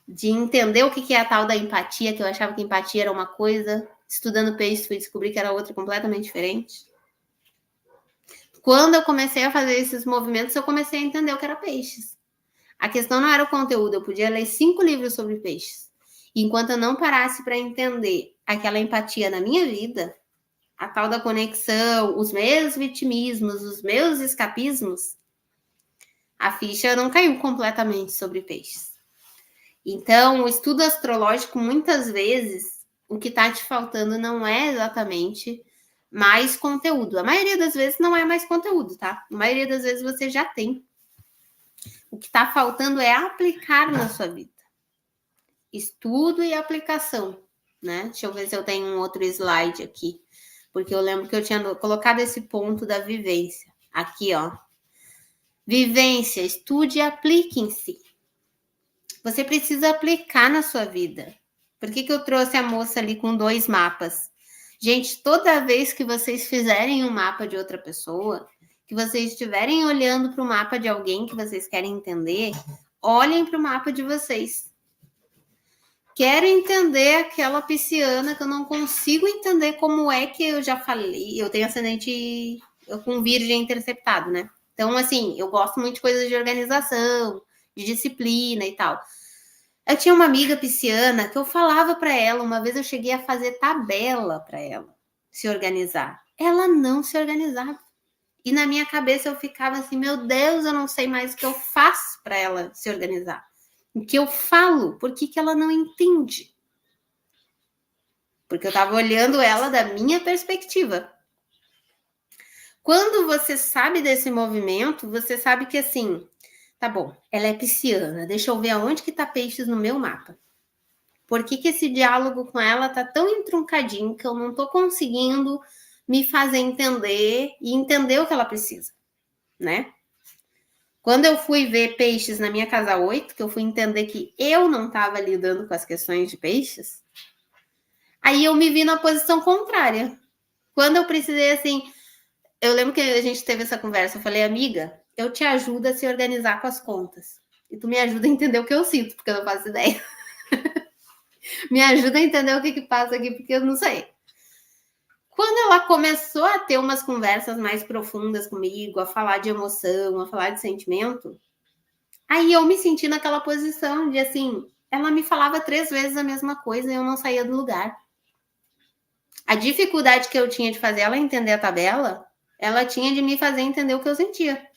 de entender o que é a tal da empatia, que eu achava que empatia era uma coisa, estudando peixe fui descobrir que era outra completamente diferente. Quando eu comecei a fazer esses movimentos, eu comecei a entender o que era peixes. A questão não era o conteúdo, eu podia ler 5 livros sobre peixes. E enquanto eu não parasse para entender aquela empatia na minha vida, a tal da conexão, os meus vitimismos, os meus escapismos, a ficha não caiu completamente sobre peixes. Então, o estudo astrológico, muitas vezes, o que está te faltando não é exatamente mais conteúdo. A maioria das vezes não é mais conteúdo, tá? A maioria das vezes você já tem. O que está faltando é aplicar na sua vida. Estudo e aplicação, né? Deixa eu ver se eu tenho um outro slide aqui. Porque eu lembro que eu tinha colocado esse ponto da vivência. Aqui, ó. Vivência, estude e aplique em si. Você precisa aplicar na sua vida. Por que eu trouxe a moça ali com 2 mapas? Gente, toda vez que vocês fizerem um mapa de outra pessoa, que vocês estiverem olhando para o mapa de alguém que vocês querem entender, olhem para o mapa de vocês. Quero entender aquela pisciana que eu não consigo entender como é que eu já falei. Eu tenho ascendente com virgem interceptado, né? Então, assim, eu gosto muito de coisas de organização, de disciplina e tal. Eu tinha uma amiga pisciana que eu falava para ela, uma vez eu cheguei a fazer tabela para ela se organizar. Ela não se organizava. E na minha cabeça eu ficava assim, meu Deus, eu não sei mais o que eu faço para ela se organizar. O que eu falo, por que ela não entende? Porque eu estava olhando ela da minha perspectiva. Quando você sabe desse movimento, você sabe que assim, tá bom, ela é pisciana, deixa eu ver aonde que tá peixes no meu mapa. Por que esse diálogo com ela tá tão entroncadinho que eu não tô conseguindo me fazer entender e entender o que ela precisa, né? Quando eu fui ver peixes na minha casa 8, que eu fui entender que eu não estava lidando com as questões de peixes, aí eu me vi na posição contrária. Quando eu precisei, assim, eu lembro que a gente teve essa conversa, eu falei, amiga, eu te ajudo a se organizar com as contas. E tu me ajuda a entender o que eu sinto, porque eu não faço ideia. Me ajuda a entender o que passa aqui, porque eu não sei. Quando ela começou a ter umas conversas mais profundas comigo, a falar de emoção, a falar de sentimento, aí eu me senti naquela posição de assim, ela me falava 3 vezes a mesma coisa e eu não saía do lugar. A dificuldade que eu tinha de fazer ela entender a tabela, ela tinha de me fazer entender o que eu sentia.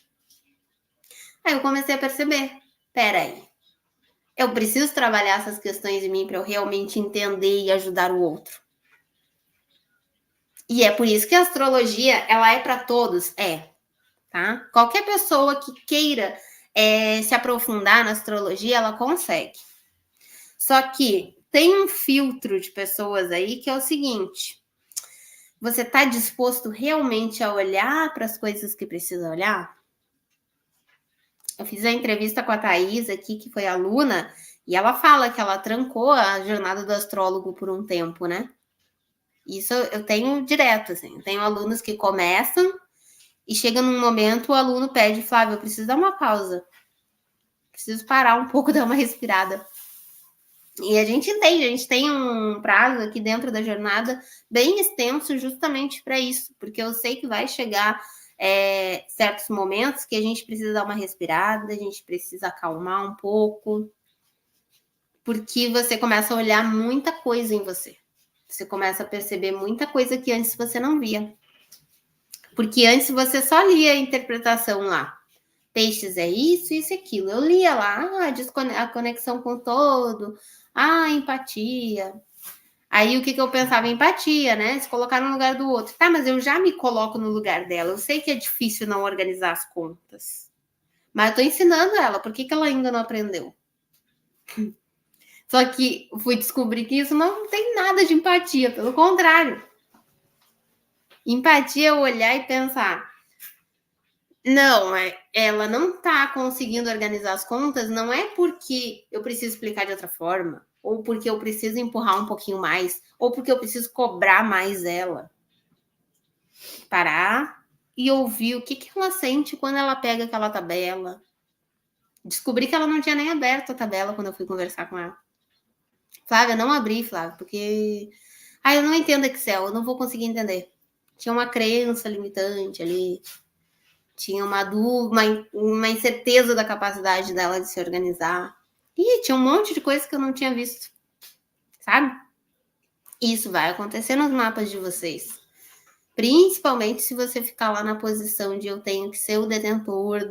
Aí eu comecei a perceber, peraí, eu preciso trabalhar essas questões em mim para eu realmente entender e ajudar o outro. E é por isso que a astrologia, ela é para todos, tá? Qualquer pessoa que queira se aprofundar na astrologia, ela consegue. Só que tem um filtro de pessoas aí que é o seguinte, você está disposto realmente a olhar para as coisas que precisa olhar? Eu fiz a entrevista com a Thaís aqui, que foi aluna, e ela fala que ela trancou a jornada do astrólogo por um tempo, né? Isso eu tenho direto, assim. Eu tenho alunos que começam e chega num momento o aluno pede, Flávio, eu preciso dar uma pausa. preciso parar um pouco, dar uma respirada. E a gente entende, a gente tem um prazo aqui dentro da jornada bem extenso justamente para isso, porque eu sei que vai chegar certos momentos que a gente precisa dar uma respirada, a gente precisa acalmar um pouco, porque você começa a olhar muita coisa em você. Você começa a perceber muita coisa que antes você não via. Porque antes você só lia a interpretação lá. Peixes é isso, isso e aquilo. Eu lia lá, a conexão com o todo, empatia. Aí o que eu pensava? Empatia, né? Se colocar no lugar do outro. Tá, mas eu já me coloco no lugar dela. Eu sei que é difícil não organizar as contas. Mas eu tô ensinando ela. Por que ela ainda não aprendeu? Só que fui descobrir que isso não tem nada de empatia. Pelo contrário. Empatia é olhar e pensar... Não, ela não está conseguindo organizar as contas, não é porque eu preciso explicar de outra forma, ou porque eu preciso empurrar um pouquinho mais, ou porque eu preciso cobrar mais ela. Parar e ouvir o que ela sente quando ela pega aquela tabela. Descobri que ela não tinha nem aberto a tabela quando eu fui conversar com ela. Flávia, não abri, Flávia, porque... eu não entendo Excel, eu não vou conseguir entender. Tinha uma crença limitante ali... Tinha uma incerteza da capacidade dela de se organizar. E tinha um monte de coisa que eu não tinha visto. Sabe? Isso vai acontecer nos mapas de vocês. Principalmente se você ficar lá na posição de eu tenho que ser o detentor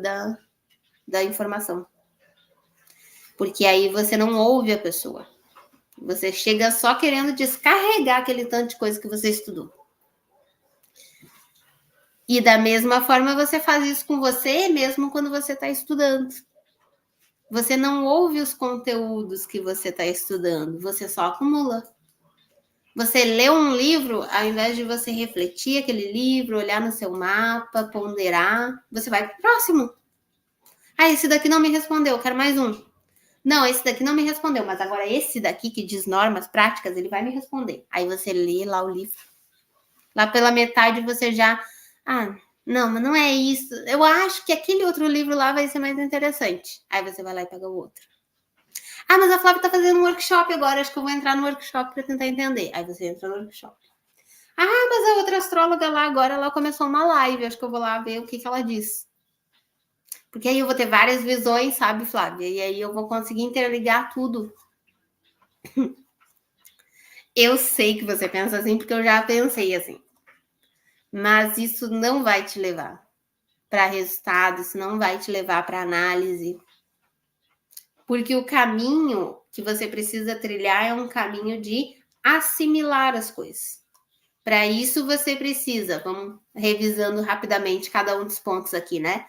da informação. Porque aí você não ouve a pessoa. Você chega só querendo descarregar aquele tanto de coisa que você estudou. E da mesma forma você faz isso com você mesmo quando você está estudando. Você não ouve os conteúdos que você está estudando, você só acumula. Você lê um livro, ao invés de você refletir aquele livro, olhar no seu mapa, ponderar, você vai para o próximo. Esse daqui não me respondeu, eu quero mais um. Não, esse daqui não me respondeu, mas agora esse daqui que diz normas práticas, ele vai me responder. Aí você lê lá o livro. Lá pela metade você já... não, mas não é isso. Eu acho que aquele outro livro lá vai ser mais interessante. Aí você vai lá e pega o outro. Mas a Flávia tá fazendo um workshop agora. Acho que eu vou entrar no workshop para tentar entender. Aí você entra no workshop. Mas a outra astróloga lá agora, ela começou uma live. Acho que eu vou lá ver o que ela diz. Porque aí eu vou ter várias visões, sabe, Flávia? E aí eu vou conseguir interligar tudo. Eu sei que você pensa assim, porque eu já pensei assim. Mas isso não vai te levar para resultado, isso não vai te levar para análise. Porque o caminho que você precisa trilhar é um caminho de assimilar as coisas. Para isso você precisa, vamos revisando rapidamente cada um dos pontos aqui, né?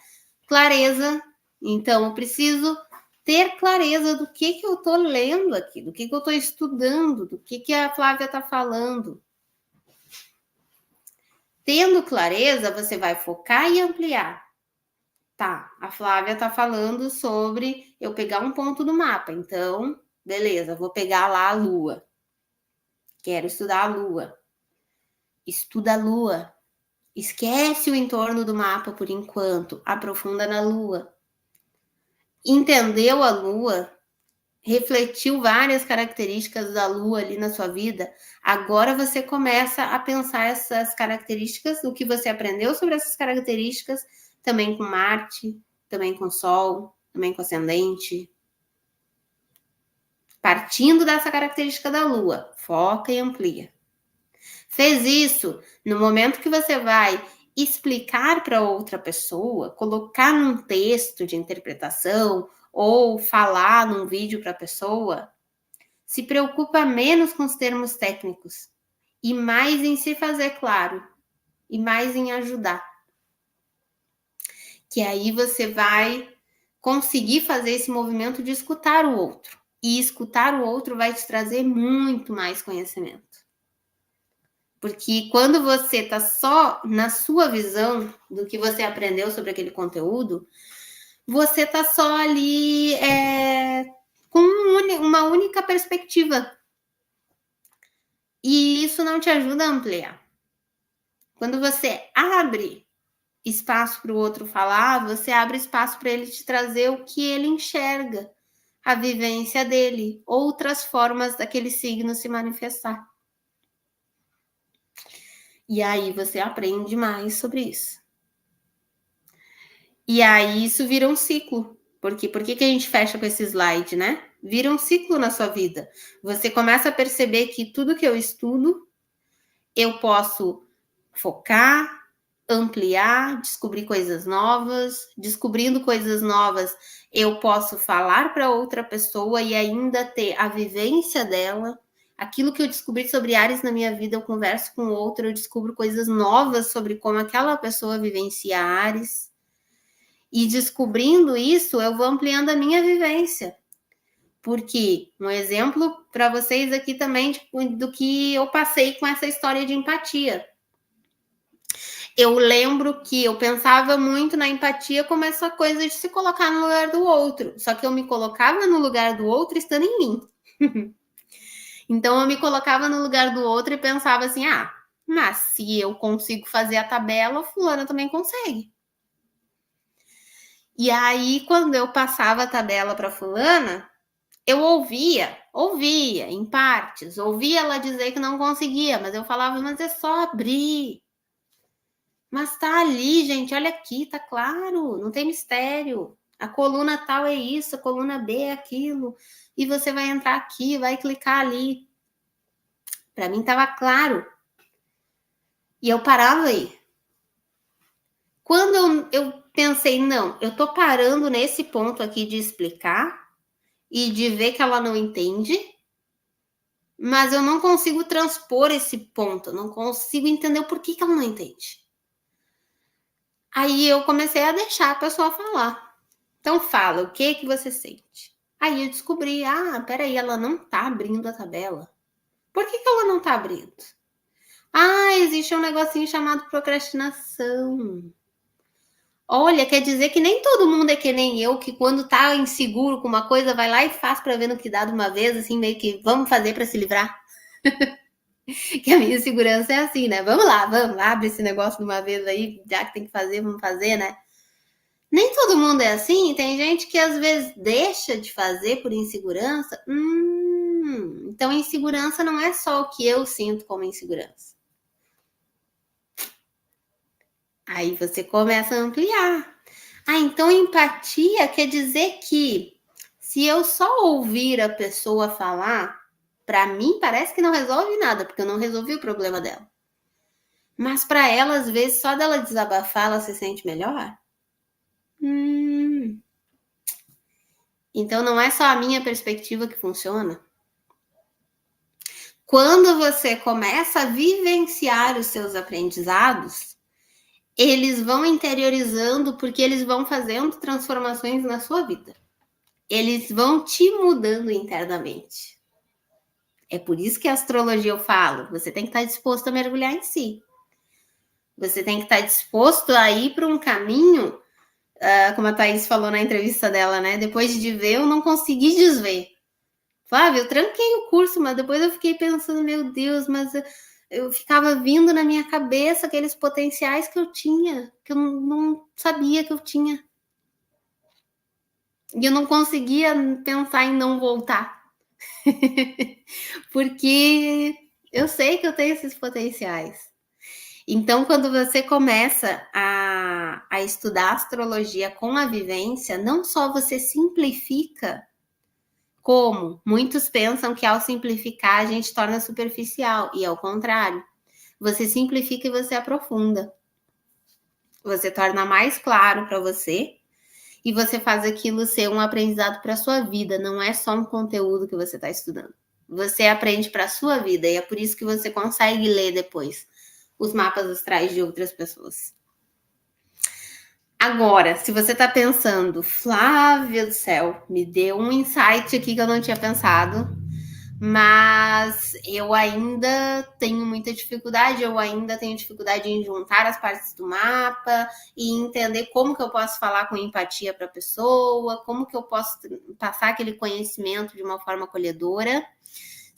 Clareza. Então, eu preciso ter clareza do que eu estou lendo aqui, do que eu estou estudando, do que a Flávia está falando. Tendo clareza, você vai focar e ampliar. Tá, a Flávia tá falando sobre eu pegar um ponto do mapa. Então, beleza, vou pegar lá a Lua. Quero estudar a Lua. Estuda a Lua. Esquece o entorno do mapa por enquanto. Aprofunda na Lua. Entendeu a Lua? Refletiu várias características da Lua ali na sua vida. Agora você começa a pensar essas características, o que você aprendeu sobre essas características, também com Marte, também com Sol, também com Ascendente. Partindo dessa característica da Lua, foca e amplia. Fez isso, no momento que você vai explicar para outra pessoa, colocar num texto de interpretação ou falar num vídeo para a pessoa, se preocupa menos com os termos técnicos e mais em se fazer claro e mais em ajudar. Que aí você vai conseguir fazer esse movimento de escutar o outro. E escutar o outro vai te trazer muito mais conhecimento. Porque quando você está só na sua visão do que você aprendeu sobre aquele conteúdo, você está só ali com uma única perspectiva. E isso não te ajuda a ampliar. Quando você abre espaço para o outro falar, você abre espaço para ele te trazer o que ele enxerga, a vivência dele, outras formas daquele signo se manifestar. E aí você aprende mais sobre isso. E aí isso vira um ciclo. Por que a gente fecha com esse slide, né? Vira um ciclo na sua vida. Você começa a perceber que tudo que eu estudo, eu posso focar, ampliar, descobrir coisas novas. Descobrindo coisas novas, eu posso falar para outra pessoa e ainda ter a vivência dela. Aquilo que eu descobri sobre Áries na minha vida, eu converso com outro, eu descubro coisas novas sobre como aquela pessoa vivencia Áries. E descobrindo isso, eu vou ampliando a minha vivência. Porque, um exemplo para vocês aqui também do que eu passei com essa história de empatia. Eu lembro que eu pensava muito na empatia como essa coisa de se colocar no lugar do outro. Só que eu me colocava no lugar do outro estando em mim. Então eu me colocava no lugar do outro e pensava assim, mas se eu consigo fazer a tabela, o fulano também consegue. E aí, quando eu passava a tabela para fulana, eu ouvia em partes, ouvia ela dizer que não conseguia, mas eu falava, mas é só abrir. Mas tá ali, gente, olha aqui, tá claro, não tem mistério. A coluna tal é isso, a coluna B é aquilo, e você vai entrar aqui, vai clicar ali. Para mim tava claro. E eu parava aí. Quando eu pensei, não, eu tô parando nesse ponto aqui de explicar e de ver que ela não entende, mas eu não consigo transpor esse ponto, não consigo entender o porquê que ela não entende. Aí eu comecei a deixar a pessoa falar. Então fala, o que você sente? Aí eu descobri, peraí, ela não tá abrindo a tabela. Por que ela não tá abrindo? Existe um negocinho chamado procrastinação. Olha, quer dizer que nem todo mundo é que nem eu, que quando tá inseguro com uma coisa, vai lá e faz para ver no que dá de uma vez, assim, meio que vamos fazer para se livrar. Que a minha insegurança é assim, né? Vamos lá, abre esse negócio de uma vez aí, já que tem que fazer, vamos fazer, né? Nem todo mundo é assim, tem gente que às vezes deixa de fazer por insegurança. Então insegurança não é só o que eu sinto como insegurança. Aí você começa a ampliar. Então empatia quer dizer que se eu só ouvir a pessoa falar, para mim parece que não resolve nada, porque eu não resolvi o problema dela. Mas para ela, às vezes, só dela desabafar, ela se sente melhor. Então não é só a minha perspectiva que funciona. Quando você começa a vivenciar os seus aprendizados, eles vão interiorizando porque eles vão fazendo transformações na sua vida. Eles vão te mudando internamente. É por isso que a astrologia eu falo, você tem que estar disposto a mergulhar em si. Você tem que estar disposto a ir para um caminho, como a Thaís falou na entrevista dela, né? Depois de ver, eu não consegui desver. Flávia, eu tranquei o curso, mas depois eu fiquei pensando, meu Deus, mas eu ficava vindo na minha cabeça aqueles potenciais que eu tinha, que eu não sabia que eu tinha. E eu não conseguia pensar em não voltar. Porque eu sei que eu tenho esses potenciais. Então, quando você começa a estudar astrologia com a vivência, não só você simplifica, como muitos pensam que ao simplificar a gente torna superficial, e é o contrário. Você simplifica e você aprofunda. Você torna mais claro para você e você faz aquilo ser um aprendizado para a sua vida, não é só um conteúdo que você está estudando. Você aprende para a sua vida e é por isso que você consegue ler depois os mapas astrais de outras pessoas. Agora, se você está pensando, Flávia do céu, me deu um insight aqui que eu não tinha pensado, mas eu ainda tenho muita dificuldade, em juntar as partes do mapa e entender como que eu posso falar com empatia para a pessoa, como que eu posso passar aquele conhecimento de uma forma acolhedora.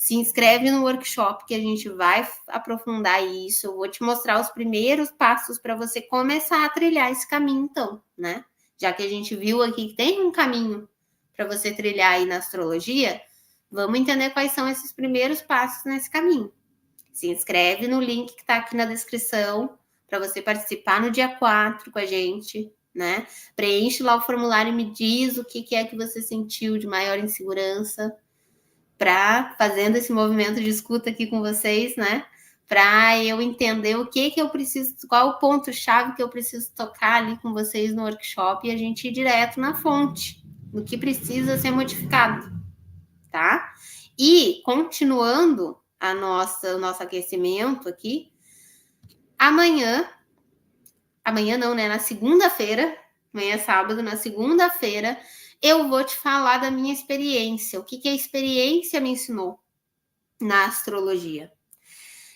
se inscreve no workshop que a gente vai aprofundar isso. Eu vou te mostrar os primeiros passos para você começar a trilhar esse caminho, então, né? Já que a gente viu aqui que tem um caminho para você trilhar aí na astrologia, vamos entender quais são esses primeiros passos nesse caminho. Se inscreve no link que está aqui na descrição para você participar no dia 4 com a gente, né? Preenche lá o formulário e me diz o que é que você sentiu de maior insegurança para fazendo esse movimento de escuta aqui com vocês, né? Para eu entender o que eu preciso, qual o ponto-chave que eu preciso tocar ali com vocês no workshop e a gente ir direto na fonte do que precisa ser modificado, tá? E continuando o nosso aquecimento aqui, amanhã não, né? Na segunda-feira, amanhã é sábado, na segunda-feira, eu vou te falar da minha experiência, o que a experiência me ensinou na astrologia.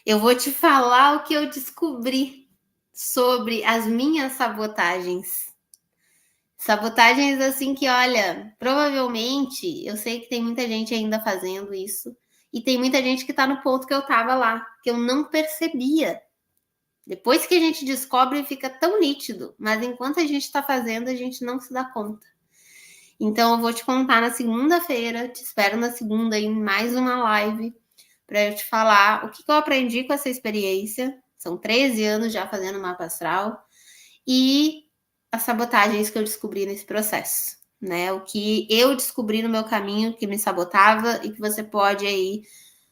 Eu vou te falar o que eu descobri sobre as minhas sabotagens. Sabotagens assim que, olha, provavelmente, eu sei que tem muita gente ainda fazendo isso, e tem muita gente que tá no ponto que eu tava lá, que eu não percebia. Depois que a gente descobre, fica tão nítido, mas enquanto a gente está fazendo, a gente não se dá conta. Então, eu vou te contar na segunda-feira, te espero na segunda em mais uma live, para eu te falar o que eu aprendi com essa experiência. São 13 anos já fazendo mapa astral, e as sabotagens que eu descobri nesse processo, né? O que eu descobri no meu caminho que me sabotava e que você pode aí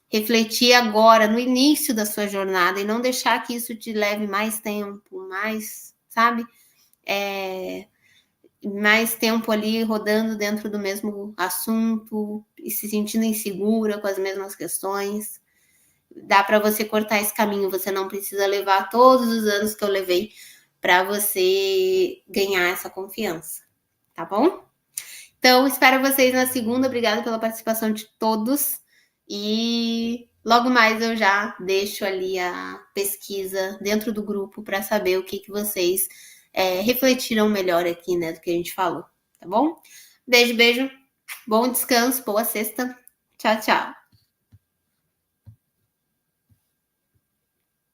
refletir agora, no início da sua jornada, e não deixar que isso te leve mais tempo, mais, sabe? Mais tempo ali rodando dentro do mesmo assunto e se sentindo insegura com as mesmas questões. Dá para você cortar esse caminho, você não precisa levar todos os anos que eu levei para você ganhar essa confiança, tá bom? Então, espero vocês na segunda. Obrigada pela participação de todos. E logo mais eu já deixo ali a pesquisa dentro do grupo para saber o que vocês refletiram melhor aqui, né, do que a gente falou, tá bom? Beijo, beijo. Bom descanso, boa sexta. Tchau, tchau.